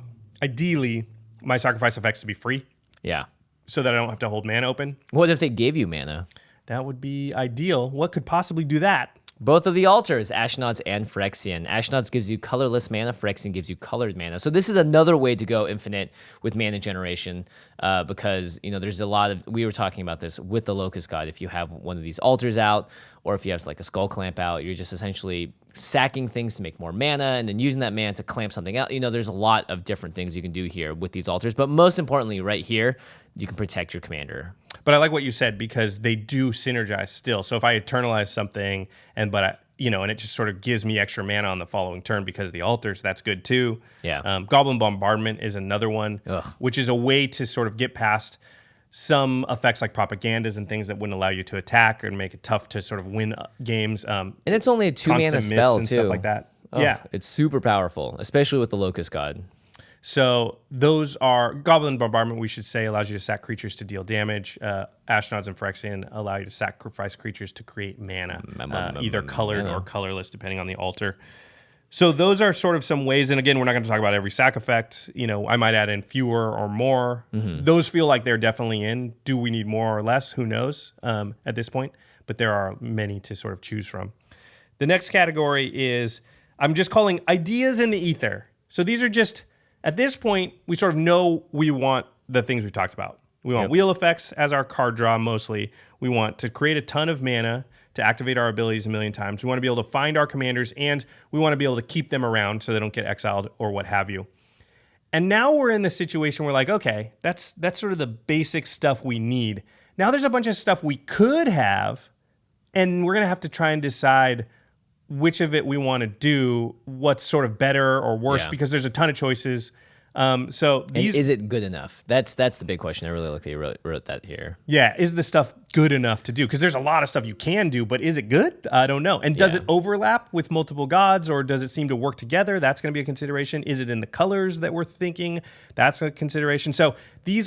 ideally, my sacrifice effects to be free. Yeah. So that I don't have to hold mana open. What if they gave you mana? That would be ideal. What could possibly do that? Both of the altars, Ashnod's and Phyrexian. Ashnod's gives you colorless mana, Phyrexian gives you colored mana. So this is another way to go infinite with mana generation because, there's a lot of, we were talking about this with the Locust God. If you have one of these altars out or if you have a Skull Clamp out, you're just essentially sacking things to make more mana and then using that mana to clamp something out. There's a lot of different things you can do here with these altars. But most importantly, right here, you can protect your commander. But I like what you said because they do synergize still. So if I eternalize something and it just sort of gives me extra mana on the following turn because of the altars, that's good too. Yeah. Goblin Bombardment is another one, which is a way to sort of get past some effects like propagandas and things that wouldn't allow you to attack and make it tough to sort of win games. And it's only a 2 mana spell and too. Stuff like that. Yeah. It's super powerful, especially with the Locust God. So those are Goblin Bombardment, we should say, allows you to sack creatures to deal damage. Ashnod's and Phyrexian allow you to sacrifice creatures to create mana, either colored or colorless, depending on the altar. So those are sort of some ways. And again, we're not going to talk about every sack effect. I might add in fewer or more. Those feel like they're definitely in. Do we need more or less? Who knows at this point? But there are many to sort of choose from. The next category is, I'm just calling ideas in the ether. So these are just... At this point, we sort of know we want the things we talked about. We want wheel effects as our card draw mostly. We want to create a ton of mana to activate our abilities a million times. We want to be able to find our commanders, and we want to be able to keep them around so they don't get exiled or what have you. And now we're in the situation where okay, that's sort of the basic stuff we need. Now there's a bunch of stuff we could have, and we're going to have to try and decide which of it we want to do, what's sort of better or worse, because there's a ton of choices. So these, is it good enough? That's the big question. I really like that you wrote that here. Yeah, is the stuff good enough to do? Because there's a lot of stuff you can do, but is it good? I don't know. And does it overlap with multiple gods, or does it seem to work together? That's going to be a consideration. Is it in the colors that we're thinking? That's a consideration. So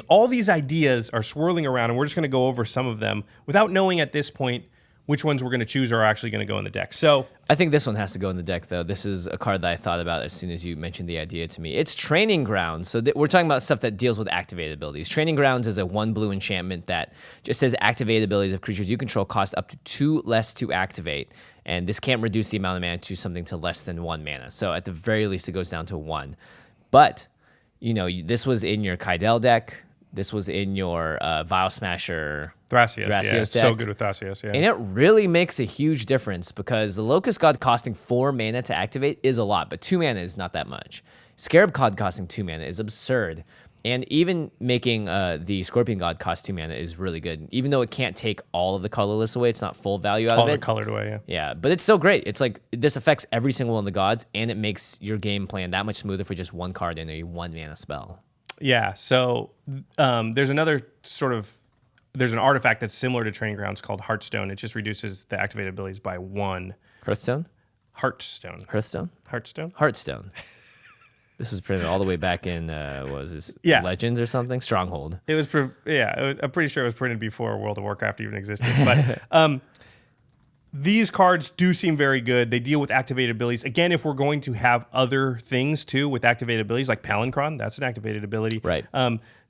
all these ideas are swirling around, and we're just going to go over some of them without knowing at this point which ones we're going to choose are actually going to go in the deck. So I think this one has to go in the deck, though. This is a card that I thought about as soon as you mentioned the idea to me. It's Training Grounds. So we're talking about stuff that deals with activated abilities. Training Grounds is a 1 blue enchantment that just says activated abilities of creatures you control cost up to 2 less to activate. And this can't reduce the amount of mana to something to less than 1 mana. So at the very least, it goes down to 1. But, this was in your Kydel deck. This was in your Vial Smasher Thrasios deck. So good with Thrasios, yeah. And it really makes a huge difference because the Locust God costing 4 mana to activate is a lot, but 2 mana is not that much. Scarab God costing 2 mana is absurd. And even making the Scorpion God cost 2 mana is really good. Even though it can't take all of the colorless away, it's not full value out of it. All the colored away, yeah. Yeah, but it's still great. It's like this affects every single one of the gods, and it makes your game plan that much smoother for just one card and a 1 mana spell. Yeah, so there's an artifact that's similar to Training Grounds called Heartstone. It just reduces the activated abilities by 1. Hearthstone? Heartstone. Hearthstone? Heartstone? Heartstone. This was printed all the way back in, what was this? Yeah. Legends or something? Stronghold. It was, I'm pretty sure it was printed before World of Warcraft even existed. But these cards do seem very good. They deal with activated abilities. Again, if we're going to have other things too with activated abilities, like Palinchron, that's an activated ability. Right.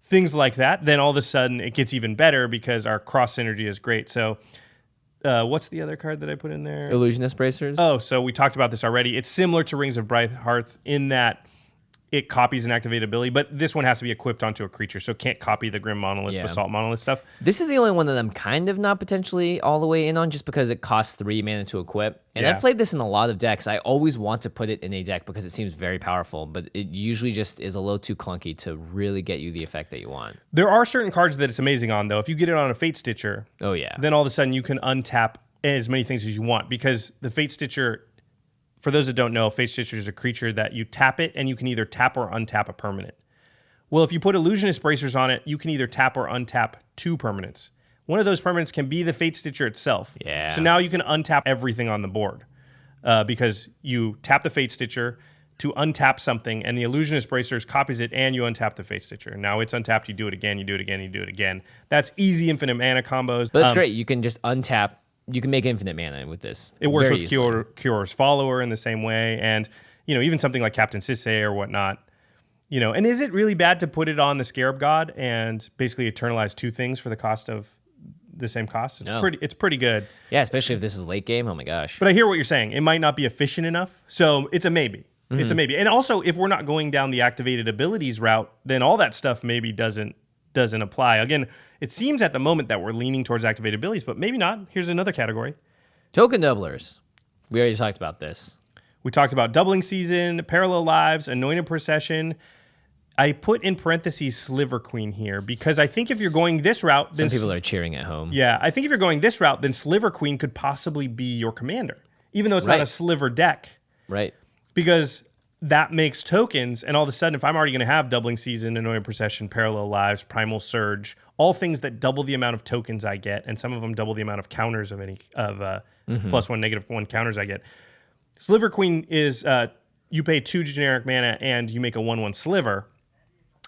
Things like that, then all of a sudden it gets even better because our cross synergy is great. So what's the other card that I put in there? Illusionist Bracers. Oh, so we talked about this already. It's similar to Rings of Brighthearth in that it copies an activated ability, but this one has to be equipped onto a creature, so it can't copy the Grim Monolith, Basalt Monolith stuff. This is the only one that I'm kind of not potentially all the way in on just because it costs 3 mana to equip. And I've played this in a lot of decks. I always want to put it in a deck because it seems very powerful, but it usually just is a little too clunky to really get you the effect that you want. There are certain cards that it's amazing on, though. If you get it on a Fate Stitcher, then all of a sudden you can untap as many things as you want because the Fate Stitcher... For those that don't know, Fate Stitcher is a creature that you tap it, and you can either tap or untap a permanent. Well, if you put Illusionist Bracers on it, you can either tap or untap 2 permanents. One of those permanents can be the Fate Stitcher itself. Yeah. So now you can untap everything on the board because you tap the Fate Stitcher to untap something, and the Illusionist Bracers copies it, and you untap the Fate Stitcher. Now it's untapped, you do it again, you do it again, you do it again. That's easy infinite mana combos. But it's great. You can just untap. You can make infinite mana with this. It works with Curior's Follower in the same way, and even something like Captain Sisay or whatnot. And is it really bad to put it on the Scarab God and basically eternalize 2 things for the cost of the same cost? It's pretty good. Yeah, especially if this is late game. Oh my gosh. But I hear what you're saying. It might not be efficient enough, so it's a maybe. Mm-hmm. It's a maybe. And also, if we're not going down the activated abilities route, then all that stuff maybe doesn't apply. Again, it seems at the moment that we're leaning towards activated abilities, but maybe not. Here's another category. Token doublers. We already talked about this. We talked about Doubling Season, Parallel Lives, Anointed Procession. I put in parentheses Sliver Queen here because I think if you're going this route, then Some people are cheering at home. yeah, I think if you're going this route, then Sliver Queen could possibly be your commander, even though it's not a sliver deck. Right. Because that makes tokens, and all of a sudden, if I'm already going to have Doubling Season, Annoying Procession, Parallel Lives, Primal Surge, all things that double the amount of tokens I get, and some of them double the amount of counters of any of +1, -1 counters I get. Sliver Queen is you pay 2 generic mana and you make a 1/1 sliver,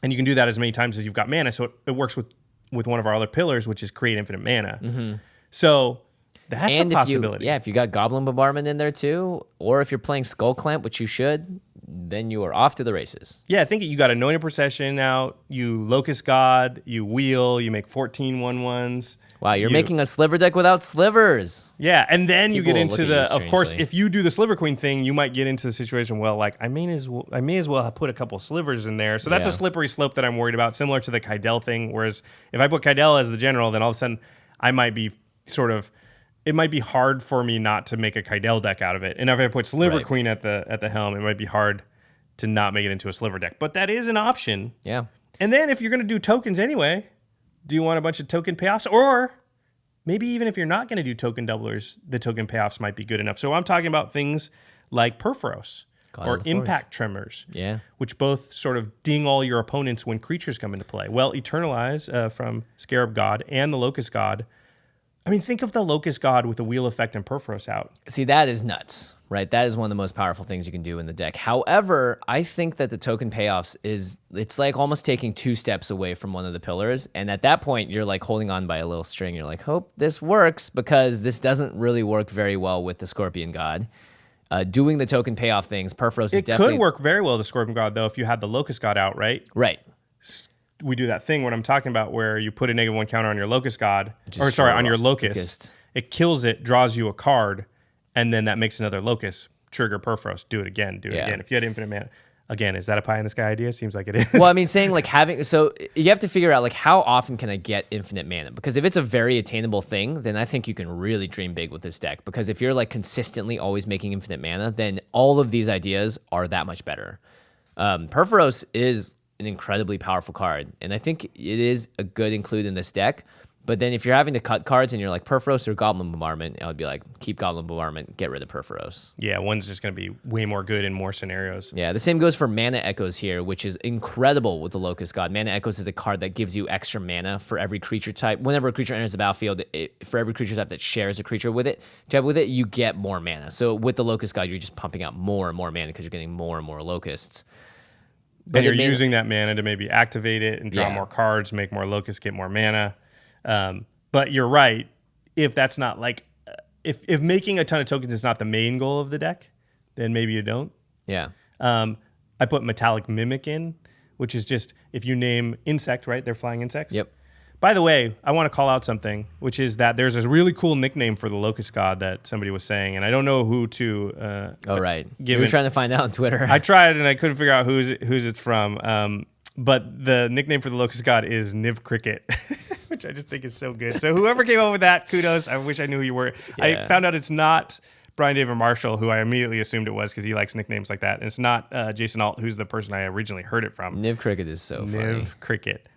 and you can do that as many times as you've got mana. So it works with one of our other pillars, which is create infinite mana. So that's a possibility. If you got Goblin Bombardment in there too, or if you're playing Skull Clamp, which you should, then you are off to the races. Yeah, I think you got Anointed Procession out, you Locust God, you Wheel, you make 14 1/1s. Wow, you're making a sliver deck without slivers. Yeah, and then you get People into look at you of course, strangely. if you do the Sliver Queen thing, you might get into the situation, well, like, I may as well put a couple slivers in there. So that's a slippery slope that I'm worried about, similar to the Kydell thing, whereas if I put Kydell as the general, then all of a sudden I might be it might be hard for me not to make a Kydell deck out of it. And if I put Sliver Queen at the helm, it might be hard to not make it into a sliver deck. But that is an option. Yeah. And then if you're going to do tokens anyway, do you want a bunch of token payoffs? Or maybe even if you're not going to do token doublers, the token payoffs might be good enough. So I'm talking about things like Perforos or Impact Tremors, which both sort of ding all your opponents when creatures come into play. Well, Eternalize from Scarab God and the Locust God. I mean, think of the Locust God with the Wheel Effect and Perforos out. See, that is nuts, right? That is one of the most powerful things you can do in the deck. However, I think that the token payoffs it's like almost taking 2 steps away from one of the pillars. And at that point, you're like holding on by a little string. You're like, hope this works, because this doesn't really work very well with the Scorpion God. Doing the token payoff things, Perforos is definitely... It could work very well with the Scorpion God, though, if you had the Locust God out, right? Right. We do that thing what I'm talking about where you put a -1 counter on your Locust God, on your Locust. It kills it, draws you a card, and then that makes another Locust. Trigger Perforos. Do it again. If you had infinite mana. Again, is that a pie in the sky idea? Seems like it is. Well, I mean, saying like so you have to figure out like how often can I get infinite mana? Because if it's a very attainable thing, then I think you can really dream big with this deck. Because if you're like consistently always making infinite mana, then all of these ideas are that much better. Perforos is an incredibly powerful card, and I think it is a good include in this deck. But then if you're having to cut cards and you're like Perforos or Goblin Bombardment, I would be like, keep Goblin Bombardment, get rid of Perforos. Yeah, one's just going to be way more good in more scenarios. Yeah, the same goes for Mana Echoes here, which is incredible with the Locust God. Mana Echoes is a card that gives you extra mana for every creature type. Whenever a creature enters the battlefield, for every creature type that shares a creature with it, you get more mana. So with the Locust God, you're just pumping out more and more mana because you're getting more and more Locusts. But you're using that mana to maybe activate it and draw more cards, make more Locusts, get more mana. But you're right. If that's not like, if making a ton of tokens is not the main goal of the deck, then maybe you don't. Yeah. I put Metallic Mimic in, which is just if you name insect, right? They're flying insects. Yep. By the way, I want to call out something, which is that there's this really cool nickname for the Locust God that somebody was saying, and I don't know who to. You were trying to find out on Twitter. I tried and I couldn't figure out who's it's from. But the nickname for the Locust God is Niv Cricket, which I just think is so good. So whoever came up with that, kudos. I wish I knew who you were. Yeah. I found out it's not Brian David Marshall, who I immediately assumed it was because he likes nicknames like that. And it's not Jason Alt, who's the person I originally heard it from. Niv Cricket is so funny. Niv Cricket.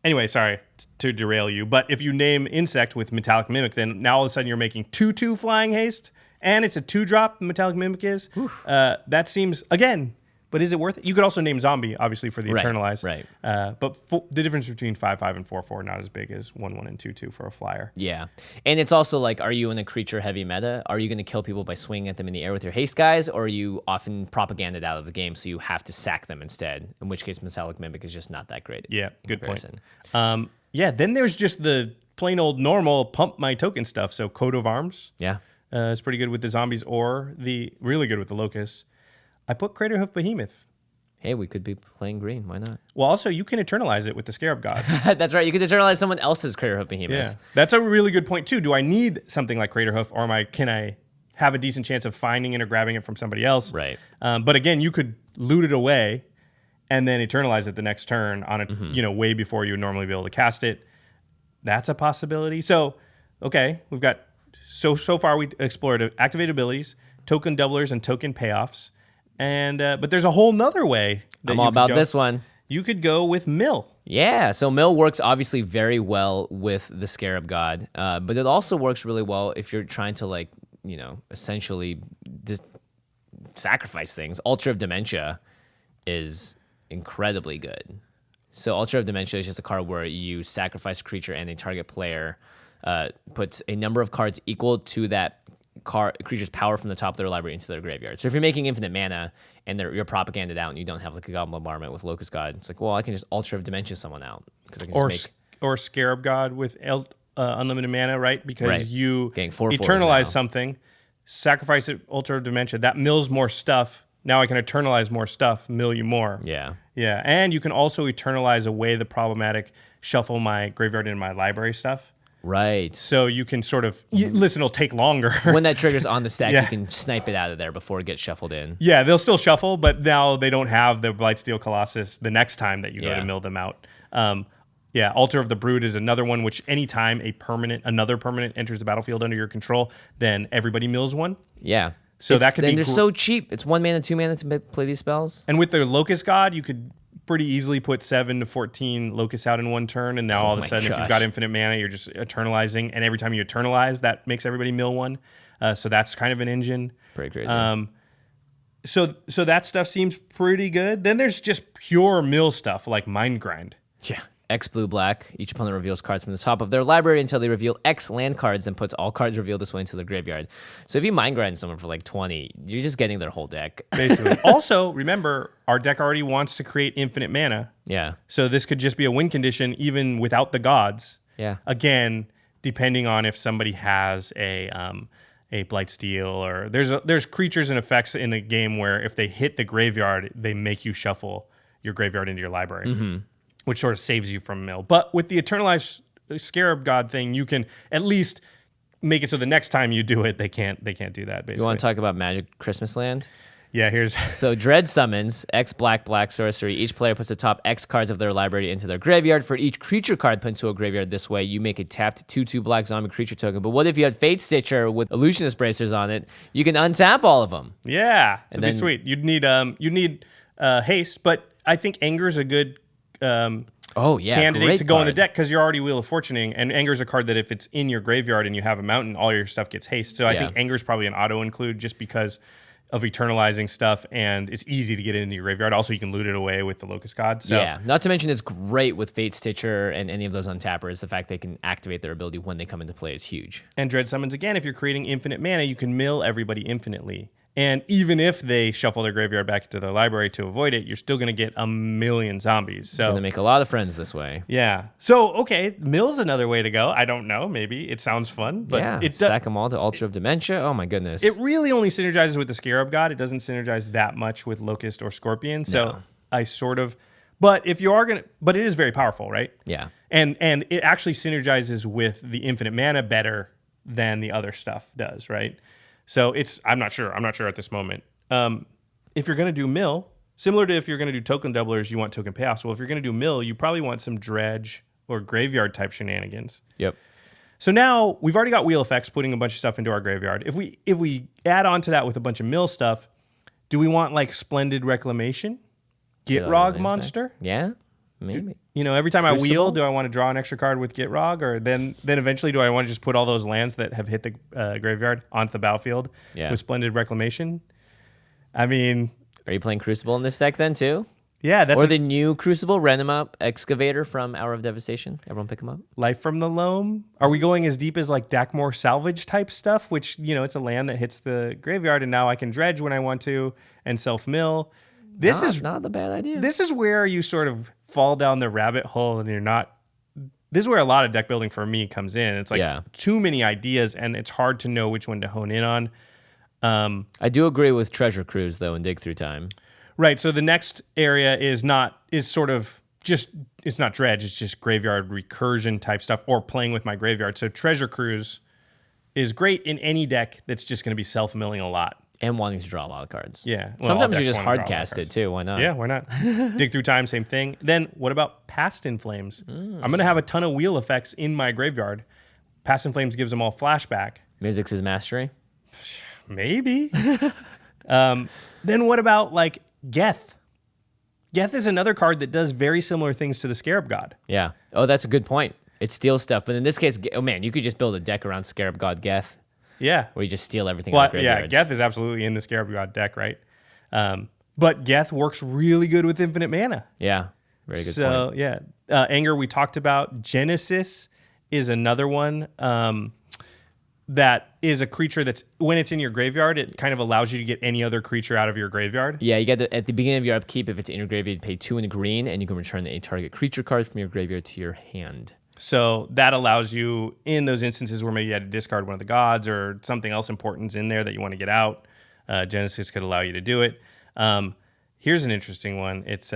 Anyway, sorry to derail you, but if you name insect with Metallic Mimic, then now all of a sudden you're making 2/2 flying haste, and it's a 2-drop. Metallic Mimic is. That seems, again, but is it worth it? You could also name zombie, obviously, for the Eternalize. Right. But the difference between 5/5 and 4/4 not as big as 1/1 and 2/2 for a flyer. Yeah. And it's also like, are you in a creature heavy meta? Are you going to kill people by swinging at them in the air with your haste guys? Or are you often propaganded out of the game so you have to sack them instead? In which case, Metallic Mimic is just not that great. Yeah, good point. Then there's just the plain old normal pump my token stuff. So Coat of Arms. Yeah. It's pretty good with the zombies or really good with the locusts. I put Craterhoof Behemoth. Hey, we could be playing green. Why not? Well, also, you can Eternalize it with the Scarab God. That's right. You could Eternalize someone else's Craterhoof Behemoth. Yeah, that's a really good point, too. Do I need something like Craterhoof, or can I have a decent chance of finding it or grabbing it from somebody else? Right. But again, you could loot it away and then Eternalize it the next turn on it, way before you would normally be able to cast it. That's a possibility. So, okay, we've got, so far we explored activated abilities, token doublers, and token payoffs. And but there's a whole nother way. I'm all about this one. you could go with mill. Yeah, so mill works obviously very well with the Scarab God, but it also works really well if you're trying to, like, you know, essentially just sacrifice things. Ultra of Dementia is incredibly good. So Ultra of Dementia is just a card where you sacrifice a creature and a target player puts a number of cards equal to that creature's power from the top of their library into their graveyard. So if you're making infinite mana and you're propaganded out and you don't have like a Goblin Bombardment with Locust God, it's like, well, I can just Ultra of Dementia someone out because I can just or Scarab God with unlimited mana, right? Because you eternalize eternalize something, sacrifice it, Ultra of Dementia. That mills more stuff. Now I can eternalize more stuff, mill you more. Yeah. Yeah, and you can also eternalize away the problematic shuffle my graveyard into my library stuff. Right. So you can sort of, listen, it'll take longer. When that trigger's on the stack, you can snipe it out of there before it gets shuffled in. Yeah, they'll still shuffle, but now they don't have the Blightsteel Colossus the next time that you go to mill them out. Altar of the Brood is another one, which anytime another permanent enters the battlefield under your control, then everybody mills one. Yeah. So that could be. And they're so cheap. It's 1 mana, 2 mana to play these spells. And with the Locust God, you could pretty easily put 7 to 14 Locusts out in one turn, and now all of a sudden, if you've got infinite mana, you're just eternalizing, and every time you eternalize, that makes everybody mill one. So that's kind of an engine. Pretty crazy. So that stuff seems pretty good. Then there's just pure mill stuff like Mind Grind. Yeah. X blue black. Each opponent reveals cards from the top of their library until they reveal X land cards, then puts all cards revealed this way into their graveyard. So if you mind grind someone for like 20, you're just getting their whole deck. Basically. Also, remember, our deck already wants to create infinite mana. Yeah. So this could just be a win condition even without the gods. Yeah. Again, depending on if somebody has a Blightsteel, or there's creatures and effects in the game where if they hit the graveyard, they make you shuffle your graveyard into your library. Which sort of saves you from mill. But with the Eternalized Scarab God thing, you can at least make it so the next time you do it, they can't do that, basically. You want to talk about Magic Christmas Land? Yeah, here's... So Dredge summons X black sorcery. Each player puts the top X cards of their library into their graveyard. For each creature card put into a graveyard this way, you make a tapped 2/2 black zombie creature token. But what if you had Fate Stitcher with Illusionist Bracers on it? You can untap all of them. Yeah, that'd be sweet. You'd need haste, but I think Anger's a good... candidate to go in the deck because you're already Wheel of Fortuning, and Anger's a card that if it's in your graveyard and you have a mountain, all your stuff gets haste. So I think Anger's probably an auto include just because of eternalizing stuff, and it's easy to get into your graveyard. Also, you can loot it away with the Locust God. So. Yeah, not to mention it's great with Fate Stitcher and any of those untappers. The fact they can activate their ability when they come into play is huge. And Dread Summons, again, if you're creating infinite mana, you can mill everybody infinitely. And even if they shuffle their graveyard back into their library to avoid it, you're still going to get a million zombies. So going to make a lot of friends this way. Yeah. So, okay, mill's another way to go. I don't know. Maybe. It sounds fun. But sack them all to Ultra of Dementia. Oh, my goodness. It really only synergizes with the Scarab God. It doesn't synergize that much with Locust or Scorpion. So I sort of... But if you are going to... But it is very powerful, right? Yeah. And it actually synergizes with the infinite mana better than the other stuff does, right? So I'm not sure at this moment. If you're going to do mill, similar to if you're going to do token doublers, you want token payoffs. Well, if you're going to do mill, you probably want some dredge or graveyard type shenanigans. Yep. So now we've already got wheel effects putting a bunch of stuff into our graveyard. If we add on to that with a bunch of mill stuff, do we want like Splendid Reclamation? Gitrog monster? Yeah. Maybe. Every time Crucible? I wheel, do I want to draw an extra card with Gitrog? Or then eventually do I want to just put all those lands that have hit the graveyard onto the battlefield with Splendid Reclamation? I mean... Are you playing Crucible in this deck then too? Yeah. Or the new Crucible, random up Excavator from Hour of Devastation. Everyone pick them up. Life from the Loam? Are we going as deep as like Dakmor Salvage type stuff? Which, it's a land that hits the graveyard and now I can dredge when I want to and self-mill. This is not a bad idea. This is where you sort of fall down the rabbit hole and you're not... This is where a lot of deck building for me comes in. It's like too many ideas and it's hard to know which one to hone in on. I do agree with Treasure Cruise, though, and Dig Through Time. Right, so the next area is not dredge, it's just graveyard recursion type stuff or playing with my graveyard. So Treasure Cruise is great in any deck that's just going to be self-milling a lot. And wanting to draw a lot of cards. Yeah. Well, sometimes you just hard cast it too. Why not? Yeah, why not? Dig Through Time, same thing. Then what about Past in Flames? I'm going to have a ton of wheel effects in my graveyard. Past in Flames gives them all flashback. Mizzix's Mastery? Maybe. Then what about like Geth? Geth is another card that does very similar things to the Scarab God. Yeah. Oh, that's a good point. It steals stuff, but in this case, oh man, you could just build a deck around Scarab God Geth, Yeah. where you just steal everything Well, out of graveyards. Geth is absolutely in the Scarab God deck, right? But Geth works really good with infinite mana. Yeah. Very good So, point. yeah. Anger, we talked about. Genesis is another one that is a creature that's, when it's in your graveyard, it kind of allows you to get any other creature out of your graveyard. Yeah, you get at the beginning of your upkeep, if it's in your graveyard, you pay 2 in green, and you can return a target creature card from your graveyard to your hand. So that allows you, in those instances where maybe you had to discard one of the gods or something else important's in there that you want to get out, Genesis could allow you to do it. Here's an interesting one. It's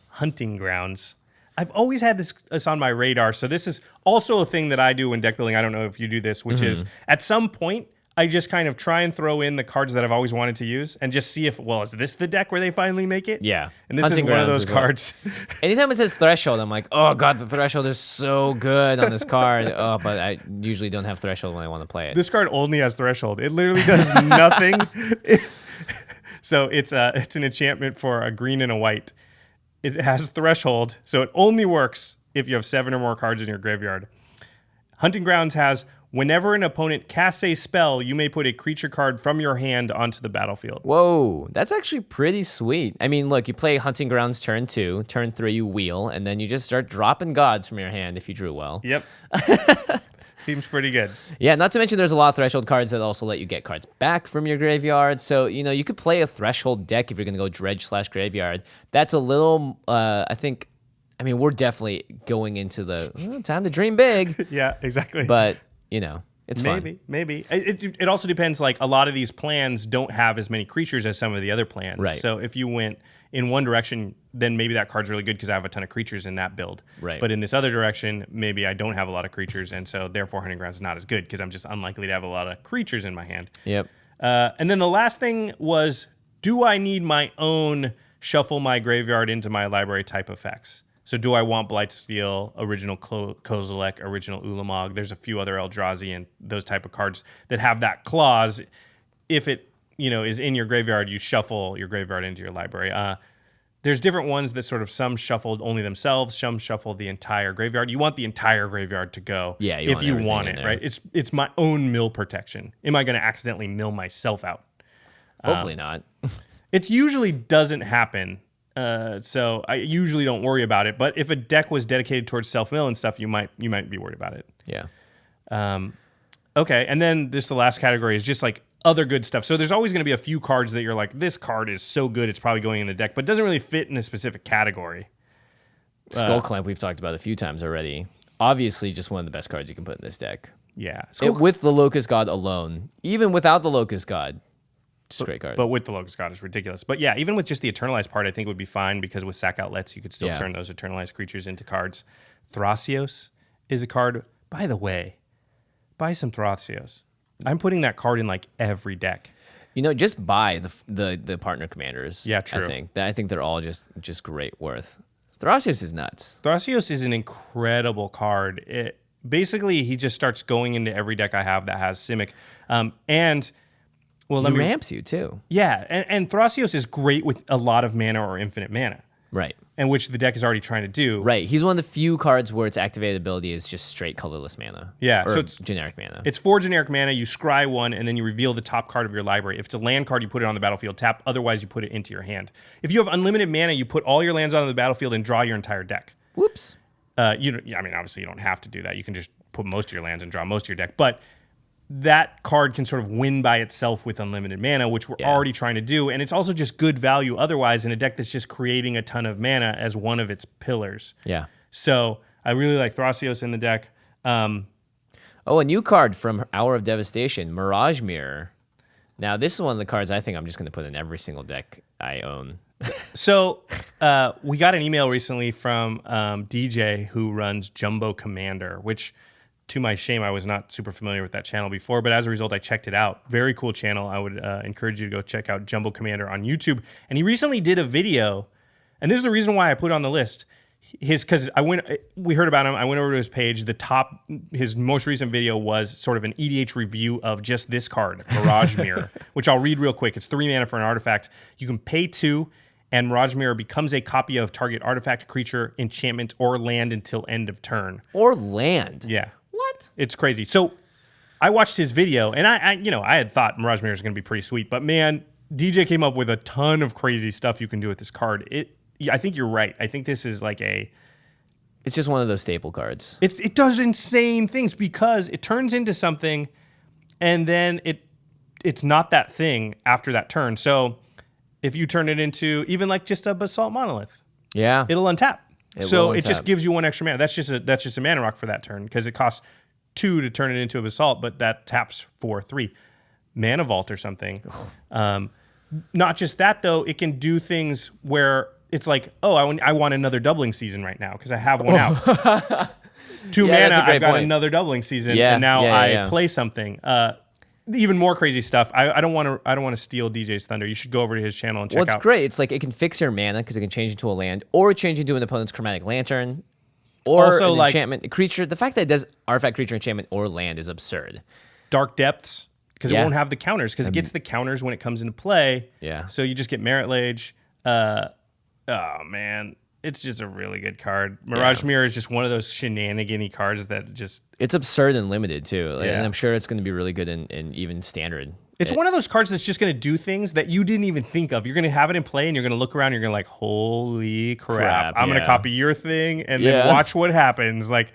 Hunting Grounds. I've always had this on my radar. So this is also a thing that I do when deck building. I don't know if you do this, which is at some point, I just kind of try and throw in the cards that I've always wanted to use and just see if, well, is this the deck where they finally make it? Yeah. And this Hunting is one of Grounds those as well. cards. Anytime it says Threshold, I'm like, oh god, the Threshold is so good on this card. Oh, but I usually don't have Threshold when I want to play it. This card only has Threshold. It literally does nothing. So it's an enchantment for a green and a white. It has Threshold, so it only works if you have 7 or more cards in your graveyard. Hunting Grounds has, whenever an opponent casts a spell, you may put a creature card from your hand onto the battlefield. Whoa, that's actually pretty sweet. I mean, look, you play Hunting Grounds turn 2, turn 3 you wheel, and then you just start dropping gods from your hand if you drew well. Yep. Seems pretty good. Yeah, not to mention there's a lot of Threshold cards that also let you get cards back from your graveyard. So, you could play a Threshold deck if you're going to go Dredge/Graveyard. That's a little, we're definitely going into the time to dream big. Yeah, exactly. But, it's fun. Maybe. It also depends, like, a lot of these plans don't have as many creatures as some of the other plans. Right. So if you went in one direction, then maybe that card's really good because I have a ton of creatures in that build. Right. But in this other direction, maybe I don't have a lot of creatures, and so therefore Hunting Grounds is not as good because I'm just unlikely to have a lot of creatures in my hand. Yep. And then the last thing was, do I need my own shuffle my graveyard into my library type effects? So do I want Blightsteel, original Kozilek, original Ulamog? There's a few other Eldrazi and those type of cards that have that clause. If it is in your graveyard, you shuffle your graveyard into your library. There's different ones that sort of, some shuffled only themselves, some shuffle the entire graveyard. You want the entire graveyard to go. Yeah, if you want everything it, in right? It's my own mill protection. Am I going to accidentally mill myself out? Hopefully not. It usually doesn't happen. So I usually don't worry about it. But if a deck was dedicated towards self-mill and stuff, you might be worried about it. Yeah. Okay, and then the last category is just like other good stuff. So there's always going to be a few cards that you're like, this card is so good, it's probably going in the deck, but doesn't really fit in a specific category. Skull Clamp we've talked about a few times already. Obviously, just one of the best cards you can put in this deck. Yeah. With the Locust God alone, even without the Locust God, just a great card. But with the Locust God, it's ridiculous. But yeah, even with just the Eternalized part, I think would be fine because with sack outlets, you could still turn those Eternalized creatures into cards. Thrasios is a card, by the way, buy some Thrasios. I'm putting that card in like every deck. Just buy the partner commanders. Yeah, true. I think they're all just great worth. Thrasios is nuts. Thrasios is an incredible card. Basically, he just starts going into every deck I have that has Simic. He ramps you too. Yeah, and Thrasios is great with a lot of mana or infinite mana. Right. And which the deck is already trying to do. Right. He's one of the few cards where its activated ability is just straight colorless mana. Yeah. Or So it's generic mana. It's 4 generic mana. You scry 1, and then you reveal the top card of your library. If it's a land card, you put it on the battlefield, tap. Otherwise, you put it into your hand. If you have unlimited mana, you put all your lands onto the battlefield and draw your entire deck. Whoops. Obviously, you don't have to do that. You can just put most of your lands and draw most of your deck. But that card can sort of win by itself with unlimited mana, which we're already trying to do. And it's also just good value otherwise in a deck that's just creating a ton of mana as one of its pillars. Yeah. So I really like Thrasios in the deck. A new card from Hour of Devastation, Mirage Mirror. Now, this is one of the cards I think I'm just going to put in every single deck I own. So we got an email recently from DJ who runs Jumbo Commander, which, to my shame, I was not super familiar with that channel before, but as a result, I checked it out. Very cool channel. I would encourage you to go check out Jumbo Commander on YouTube. And he recently did a video, and this is the reason why I put it on the list. We heard about him. I went over to his page. His most recent video was sort of an EDH review of just this card, Mirage Mirror, which I'll read real quick. It's 3 mana for an artifact. You can pay 2, and Mirage Mirror becomes a copy of target artifact, creature, enchantment, or land until end of turn. Or land. Yeah. What? It's crazy. So I watched his video, and I had thought Mirage Mirror is going to be pretty sweet, but man, DJ came up with a ton of crazy stuff you can do with this card. I think you're right. I think this is like It's just one of those staple cards. it does insane things because it turns into something, and then it's not that thing after that turn. So if you turn it into even like just a Basalt Monolith, Yeah. it'll untap. It just gives you one extra mana. That's just a mana rock for that turn because it costs 2 to turn it into a Basalt, but that taps for 3. Mana Vault or something. Not just that though, it can do things where it's like, oh, I want another doubling season right now because I have one out. 2 Yeah, that's mana, a great I've got point. another doubling season, Yeah, and now yeah. I play something. Even more crazy stuff. I don't want to steal DJ's thunder. You should go over to his channel and check What's out. great, it's like it can fix your mana because it can change into a land or change into an opponent's Chromatic Lantern or Also, an like- enchantment. A creature, the fact that it does artifact, creature, enchantment, or land is absurd. Dark Depths because it Yeah. won't have the counters because it gets the counters when it comes into play. Yeah. So you just get Merit Lage. Oh man, it's just a really good card. Mirage Mirror is just one of those shenanigan-y cards that just. It's absurd and limited too, Yeah. and I'm sure it's going to be really good in even standard. It's one of those cards that's just going to do things that you didn't even think of. You're going to have it in play, and you're going to look around, and you're going to like, holy crap! I'm going to yeah. copy your thing, and Yeah. then watch what happens. Like,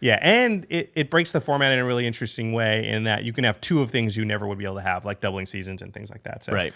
yeah, and it breaks the format in a really interesting way in that you can have 2 of things you never would be able to have, like doubling seasons and things like that. So, Right.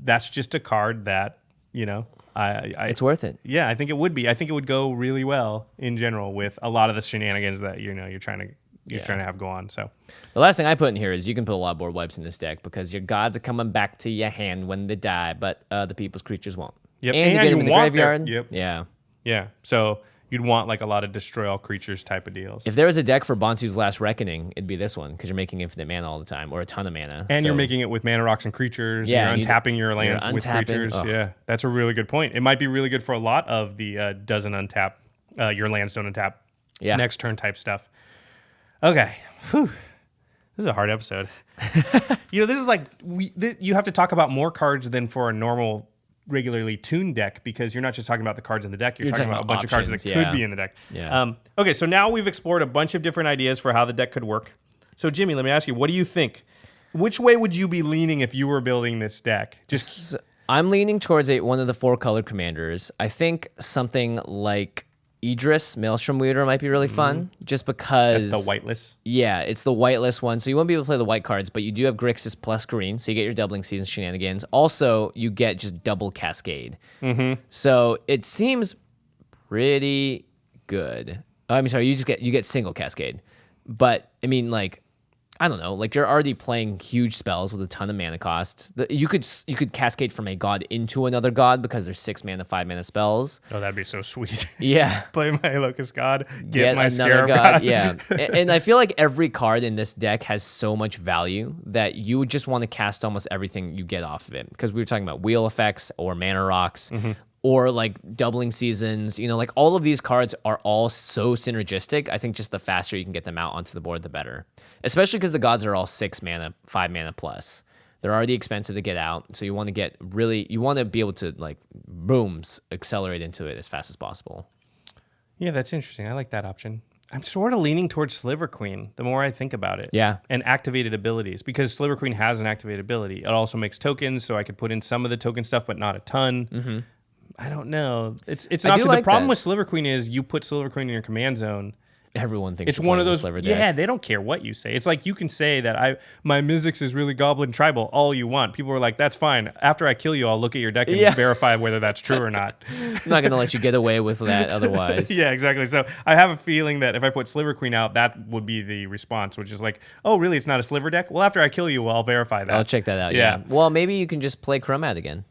That's just a card that It's worth it. Yeah, I think it would be. I think it would go really well in general with a lot of the shenanigans that you're trying to have go on. So The last thing I put in here is you can put a lot of board wipes in this deck because your gods are coming back to your hand when they die, but the people's creatures won't. Yep. And you get you them in the want their- graveyard. yep. Yeah. yeah, so you'd want like a lot of destroy all creatures type of deals. If there was a deck for Bantu's Last Reckoning, it'd be this one because you're making infinite mana all the time or a ton of mana. And So- you're making it with mana rocks and creatures. Yeah, and and you're untapping your lands with untapping. creatures. Ugh. Yeah, that's a really good point. It might be really good for a lot of the doesn't untap, your lands don't untap, Yeah. next turn type stuff. Okay, Whew. This is a hard episode. This is like you have to talk about more cards than for a normal, regularly tuned deck because you're not just talking about the cards in the deck. You're talking about a bunch of cards that options, could yeah. be in the deck. Yeah. Okay, so now we've explored a bunch of different ideas for how the deck could work. So Jimmy, let me ask you, what do you think? Which way would you be leaning if you were building this deck? Just I'm leaning towards one of the 4 colored commanders. I think something like Idris, Maelstrom Weaver, might be really fun just because. that's the whiteless. Yeah, it's the whiteless one. So you won't be able to play the white cards, but you do have Grixis plus green. So you get your doubling season shenanigans. Also, you get just double Cascade. So it seems pretty good. I mean, sorry, you get single Cascade. But I mean, like, I don't know, like you're already playing huge spells with a ton of mana cost. You could cascade from a god into another god because there's 6 mana, 5 mana spells. Oh, that'd be so sweet. Yeah. Play my Locust God, get my another Scarab god. God. Yeah. And I feel like every card in this deck has so much value that you would just want to cast almost everything you get off of it. Because we were talking about wheel effects or mana rocks. Or like doubling seasons, like all of these cards are all so synergistic. I think just the faster you can get them out onto the board, the better. Especially because the gods are all 6 mana, 5 mana plus. They're already expensive to get out, so you want to be able to like booms accelerate into it as fast as possible. Yeah, that's interesting. I like that option. I'm sort of leaning towards Sliver Queen the more I think about it. Yeah. And activated abilities because Sliver Queen has an activated ability. It also makes tokens, so I could put in some of the token stuff, but not a ton. I don't know. It's not. do The like problem that. with Sliver Queen is you put Sliver Queen in your command zone. Everyone thinks It's you're one of playing the those. Sliver deck. Yeah, they don't care what you say. It's like you can say that my Mizzix is really Goblin Tribal all you want. People are like, that's fine. After I kill you, I'll look at your deck and Yeah. verify whether that's true or not. I'm not gonna let you get away with that otherwise. Yeah, exactly. So I have a feeling that if I put Sliver Queen out, that would be the response, which is like, oh, really? It's not a Sliver deck? Well, after I kill you, I'll verify that. I'll check that out. Yeah. Yeah. Well, maybe you can just play Chromat again.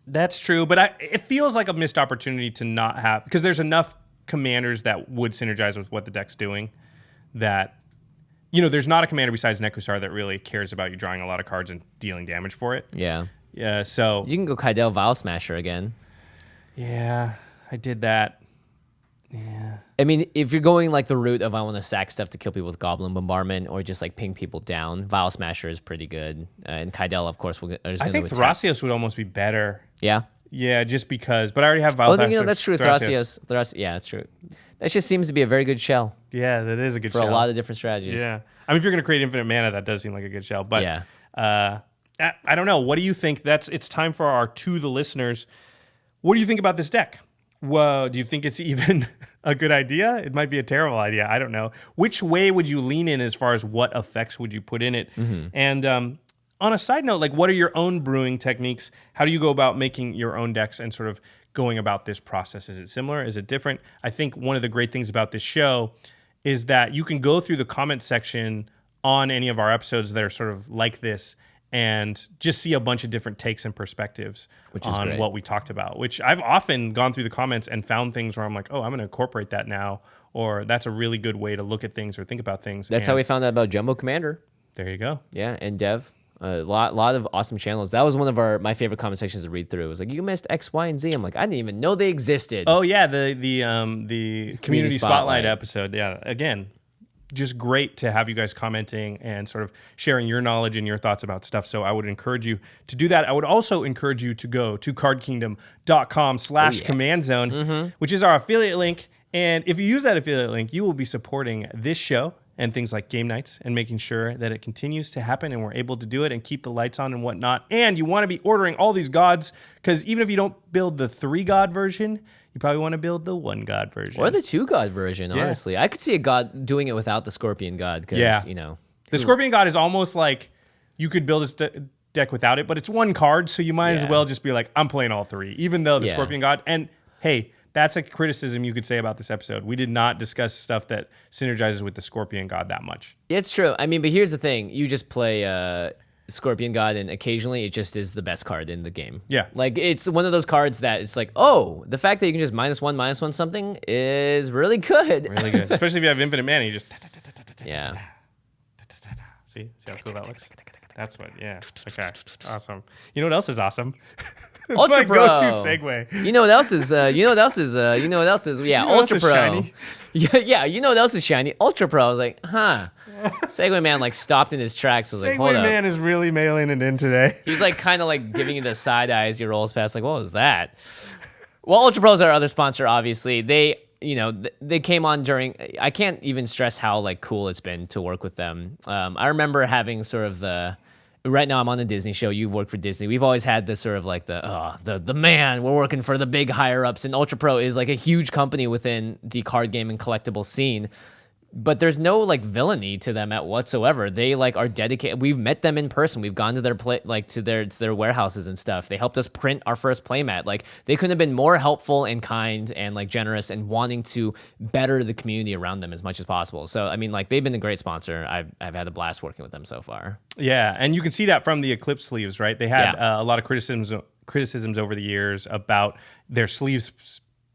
That's true, but it feels like a missed opportunity to not have, because there's enough commanders that would synergize with what the deck's doing that, there's not a commander besides Nekusar that really cares about you drawing a lot of cards and dealing damage for it. Yeah. Yeah, so... You can go Kaidel Vial Smasher again. Yeah, I did that. Yeah. I mean, if you're going like the route of I want to sack stuff to kill people with Goblin Bombardment or just like ping people down, Vial Smasher is pretty good. And Kaidel, of course, is I going think to attack. Thrasios would almost be better. Yeah. Yeah, just because. But I already have Oh, Vileplasm. that's true. Thrasios. Yeah, that's true. That just seems to be a very good shell Yeah, that is a good for shell. a lot of different strategies. Yeah. I mean, if you're going to create infinite mana, that does seem like a good shell. But Yeah. I don't know. What do you think? It's time for our To the Listeners. What do you think about this deck? Well, do you think it's even a good idea? It might be a terrible idea. I don't know. Which way would you lean in as far as what effects would you put in it? And on a side note, like, what are your own brewing techniques? How do you go about making your own decks and sort of going about this process? Is it similar? Is it different? I think one of the great things about this show is that you can go through the comment section on any of our episodes that are sort of like this and just see a bunch of different takes and perspectives on what we talked about, which I've often gone through the comments and found things where I'm like, oh, I'm going to incorporate that now, or that's a really good way to look at things or think about things. That's how we found out about Jumbo Commander. There you go. Yeah, and Dev. A lot of awesome channels. That was one of my favorite comment sections to read through. It was like, you missed X, Y, and Z. I'm like, I didn't even know they existed. Oh yeah, the community spotlight episode. Yeah, again, just great to have you guys commenting and sort of sharing your knowledge and your thoughts about stuff. So I would encourage you to do that. I would also encourage you to go to cardkingdom.com/commandzone, which is our affiliate link. And if you use that affiliate link, you will be supporting this show and things like game nights and making sure that it continues to happen and we're able to do it and keep the lights on and whatnot. And you want to be ordering all these gods, because even if you don't build the 3-god version, you probably want to build the 1-god version. Or the 2-god version, honestly. I could see a god doing it without the Scorpion God, because, The Scorpion God is almost like you could build this deck without it, but it's 1 card, so you might as well just be like, I'm playing all 3, even though the Scorpion God... And hey, that's a criticism you could say about this episode. We did not discuss stuff that synergizes with the Scorpion God that much. It's true. I mean, but here's the thing. You just play Scorpion God, and occasionally it just is the best card in the game. Yeah. Like, it's one of those cards that it's like, oh, the fact that you can just -1/-1 something is really good. Really good. Especially if you have infinite mana, you just... Yeah. See how cool that looks? That's what, yeah. Okay, awesome. You know what else is awesome? It's Ultra my Pro. go-to segue. You know what else is? Yeah, Ultra Pro. Shiny? Yeah. You know what else is shiny? Ultra Pro. I was like, huh. Segway Man like stopped in his tracks. Was like, hold Segway up. Man is really mailing it in today. He's like kind of like giving you the side eye as he rolls past. Like, what was that? Well, Ultra Pro is our other sponsor. Obviously, they came on during. I can't even stress how like cool it's been to work with them. I remember having sort of the. Right now, I'm on a Disney show. You've worked for Disney. We've always had this sort of like the man. We're working for the big higher ups, and Ultra Pro is like a huge company within the card game and collectible scene. But there's no like villainy to them whatsoever. They like are dedicated. We've met them in person. We've gone to their to their warehouses and stuff. They helped us print our first playmat. Like, they couldn't have been more helpful and kind and like generous and wanting to better the community around them as much as possible. So I mean, like, they've been a great sponsor. I've had a blast working with them so far. Yeah, and you can see that from the Eclipse sleeves, right? They had a lot of criticisms over the years about their sleeves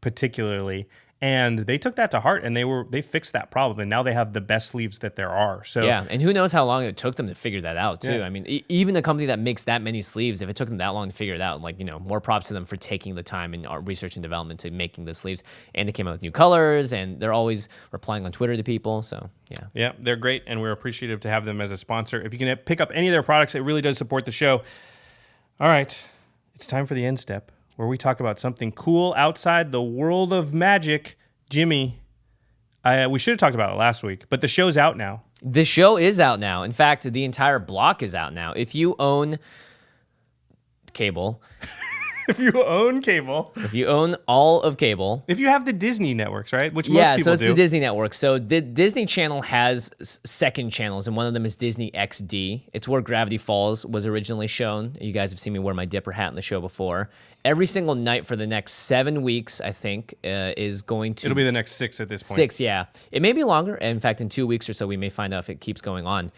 particularly. And they took that to heart, and they fixed that problem, and now they have the best sleeves that there are. So yeah, and who knows how long it took them to figure that out too. Yeah. I mean, even a company that makes that many sleeves, if it took them that long to figure it out, like, more props to them for taking the time and research and development to making the sleeves. And they came out with new colors, and they're always replying on Twitter to people. So yeah, they're great, and we're appreciative to have them as a sponsor. If you can pick up any of their products, it really does support the show. All right, it's time for the end step, where we talk about something cool outside the world of Magic. Jimmy, we should have talked about it last week, but the show's out now. The show is out now. In fact, the entire block is out now. If you own cable... If you own cable. If you own all of cable. If you have the Disney networks, right? Which most people do. Yeah, so it's the Disney network. So the Disney Channel has second channels, and one of them is Disney XD. It's where Gravity Falls was originally shown. You guys have seen me wear my Dipper hat in the show before. Every single night for the next 7 weeks, I think, is going to... It'll be the next 6 at this point. 6, yeah. It may be longer. In fact, in 2 weeks or so, we may find out if it keeps going on.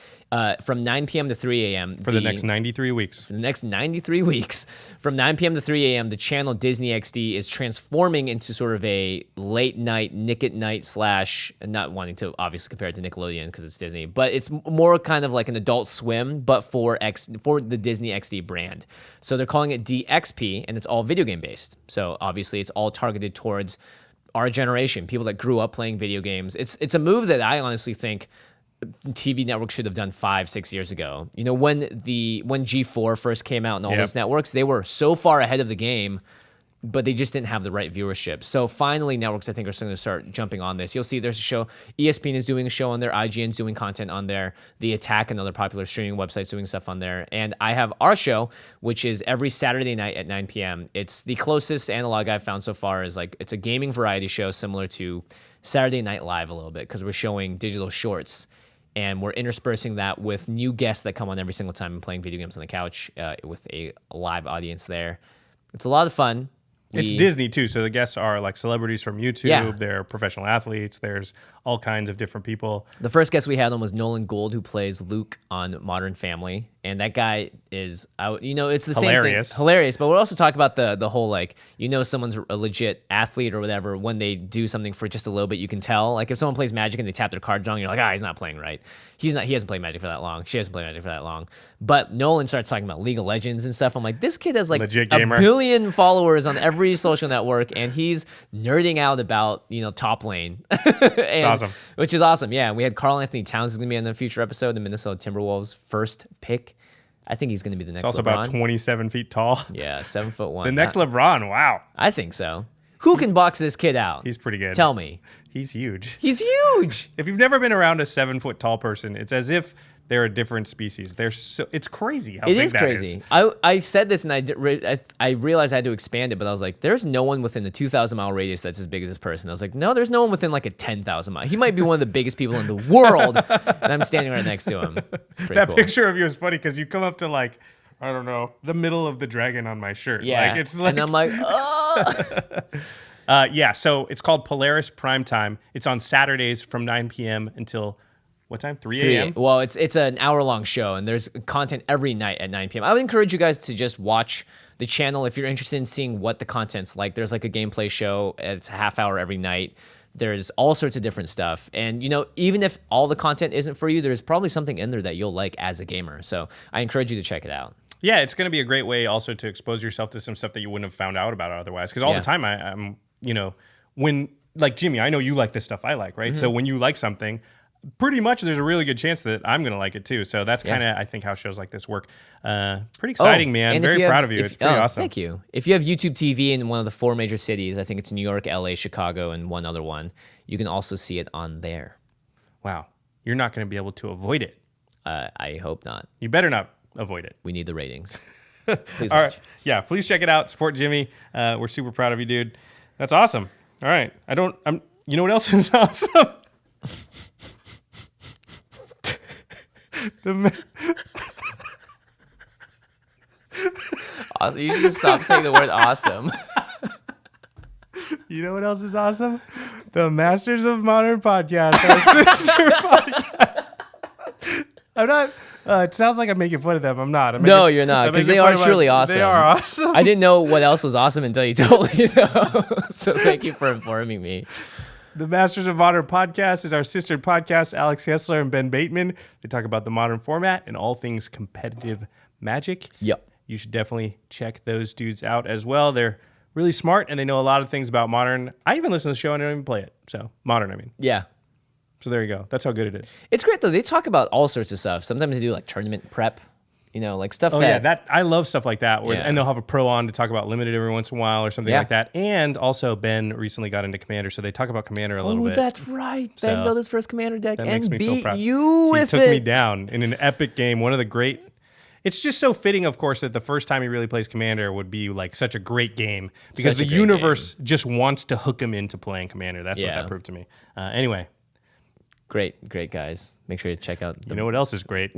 From 9 p.m. to 3 a.m. For the next 93 weeks. For the next 93 weeks. From 9 p.m. to 3 a.m., the channel Disney XD is transforming into sort of a late night, Nick at Night / not wanting to obviously compare it to Nickelodeon because it's Disney, but it's more kind of like an Adult Swim, but for the Disney XD brand. So they're calling it DXP, and it's all video game based. So obviously it's all targeted towards our generation, people that grew up playing video games. It's a move that I honestly think TV networks should have done 5-6 years ago. When G4 first came out and all those networks, they were so far ahead of the game but they just didn't have the right viewership. So finally, networks, I think, are starting to start jumping on this. You'll see there's a show. ESPN is doing a show on there. IGN's doing content on there. The Attack and other popular streaming websites doing stuff on there. And I have our show, which is every Saturday night at 9 p.m. It's the closest analog I've found so far is like it's a gaming variety show similar to Saturday Night Live a little bit because we're showing digital shorts. And we're interspersing that with new guests that come on every single time and playing video games on the couch with a live audience there. It's a lot of fun. It's Disney too, so the guests are like celebrities from YouTube. Yeah. They're professional athletes. There's all kinds of different people. The first guest we had on was Nolan Gould, who plays Luke on Modern Family, and that guy is, it's the Hilarious. same thing, hilarious. But we're also talking about the whole like, someone's a legit athlete or whatever when they do something for just a little bit, you can tell. Like if someone plays Magic and they tap their cards wrong, you're like, he's not playing right. He hasn't played Magic for that long. She hasn't played Magic for that long. But Nolan starts talking about League of Legends and stuff. I'm like, this kid has like Legit a gamer. billion followers on every social network, and he's nerding out about top lane. It's awesome. Which is awesome. Yeah, we had Karl Anthony Towns is gonna be on the future episode, the Minnesota Timberwolves' first pick. I think he's gonna be the next. It's also LeBron. about 27 feet tall. Yeah, 7'1". The next LeBron. Wow. I think so. Who can box this kid out? He's pretty good. Tell me. He's huge. He's huge. If you've never been around a 7-foot tall person, it's as if they're a different species. It's crazy how It big is that crazy. is. I said this and I realized I had to expand it, but I was like, there's no one within the 2,000-mile radius that's as big as this person. I was like, no, there's no one within like a 10,000 mile. He might be one of the biggest people in the world, and I'm standing right next to him. That picture of you is funny because you come up to like, I don't know, the middle of the dragon on my shirt. Yeah, like, it's like, and I'm like, yeah, so it's called Polaris Primetime. It's on Saturdays from 9 p.m. until what time? 3 a.m.? Well, it's an hour-long show, and there's content every night at 9 p.m. I would encourage you guys to just watch the channel if you're interested in seeing what the content's like. There's like a gameplay show. It's a half hour every night. There's all sorts of different stuff. And, even if all the content isn't for you, there's probably something in there that you'll like as a gamer. So I encourage you to check it out. Yeah, it's going to be a great way also to expose yourself to some stuff that you wouldn't have found out about otherwise. Because all the time I'm, when, like Jimmy, I know you like the stuff I like, right? Mm-hmm. So when you like something, pretty much there's a really good chance that I'm going to like it too. So that's kind of, I think, how shows like this work. Pretty exciting, man. Very proud of you. It's pretty awesome. Thank you. If you have YouTube TV in one of the 4 major cities, I think it's New York, LA, Chicago, and one other one, you can also see it on there. Wow. You're not going to be able to avoid it. I hope not. You better not avoid it. We need the ratings. Please all right. Yeah, please check it out. Support Jimmy. We're super proud of you, dude. That's awesome. All right. You know what else is awesome? Awesome. You should just stop saying the word awesome. You know what else is awesome? The Masters of Modern Podcast, our sister podcast. I'm not. It sounds like I'm making fun of them. I'm not. No, you're not, because they are truly awesome. They are awesome. I didn't know what else was awesome until you told me, though. So thank you for informing me. The Masters of Modern Podcast is our sister podcast. Alex Hessler and Ben Bateman. They talk about the modern format and all things competitive Magic. Yep. You should definitely check those dudes out as well. They're really smart and they know a lot of things about Modern. I even listen to the show and I don't even play it. So Modern, I mean. Yeah. So there you go. That's how good it is. It's great though. They talk about all sorts of stuff. Sometimes they do like tournament prep, like stuff. I love stuff like that. And they'll have a pro on to talk about Limited every once in a while or something like that. And also Ben recently got into Commander, so they talk about Commander a little bit. Oh, that's right. Ben built his first Commander deck and beat you with it. He took me down in an epic game. One of the great. It's just so fitting, of course, that the first time he really plays Commander would be like such a great game because the universe just wants to hook him into playing Commander. That's what that proved to me. Anyway. Great guys. Make sure to check out. You know what else is great?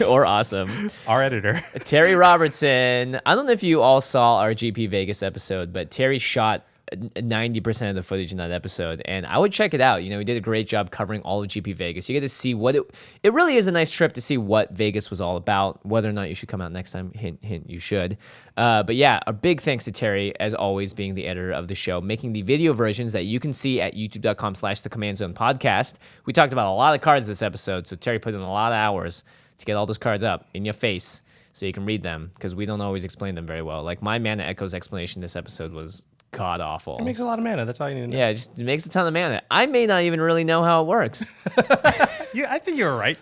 Or awesome. Our editor. Terry Robertson. I don't know if you all saw our GP Vegas episode, but Terry shot 90% of the footage in that episode, and I would check it out. He did a great job covering all of GP Vegas. You get to see what it really is a nice trip to see what Vegas was all about. Whether or not you should come out next time, hint, you should. But yeah, a big thanks to Terry, as always, being the editor of the show, making the video versions that you can see at youtube.com/theCommandZonePodcast. We talked about a lot of cards this episode, so Terry put in a lot of hours to get all those cards up in your face so you can read them, because we don't always explain them very well. Like my Mana Echoes explanation this episode was god awful. It makes a lot of mana. That's all you need to know. Yeah, it makes a ton of mana. I may not even really know how it works. I think you were right.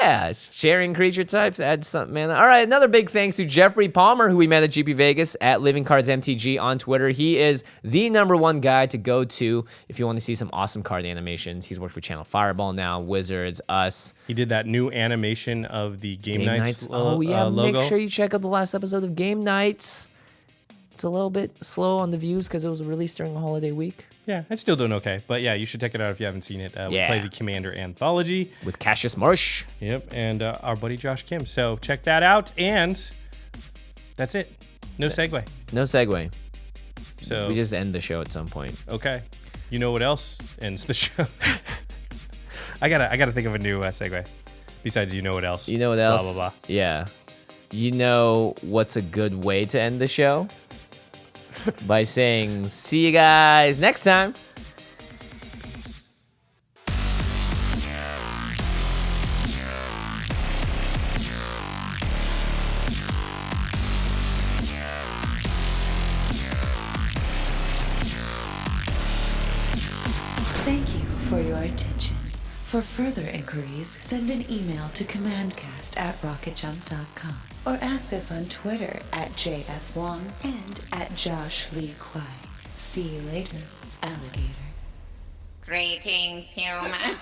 Yeah, sharing creature types adds something, man. All right, another big thanks to Geoffrey Palmer, who we met at GP Vegas at Living Cards MTG on Twitter. He is the #1 guy to go to if you want to see some awesome card animations. He's worked for Channel Fireball now, Wizards, Us. He did that new animation of the Game Nights Oh, yeah, logo. make sure you check out the last episode of Game Nights. It's a little bit slow on the views because it was released during a holiday week. Yeah, it's still doing okay. But yeah, you should check it out if you haven't seen it. We Yeah. play the Commander Anthology. With Cassius Marsh. Yep, and our buddy Josh Kim. So check that out. And that's it. No segue. No segue. So We just end the show at some point. okay. You know what else ends the show? I gotta think of a new segue. Besides, you know what else? You know what else? Blah, blah, blah. Yeah. You know what's a good way to end the show? By saying, see you guys next time. Thank you for your attention. For further inquiries, send an email to commandcast@rocketjump.com or ask us on Twitter @JFWong and @JoshLeeQuai. See you later, alligator. Greetings, humans.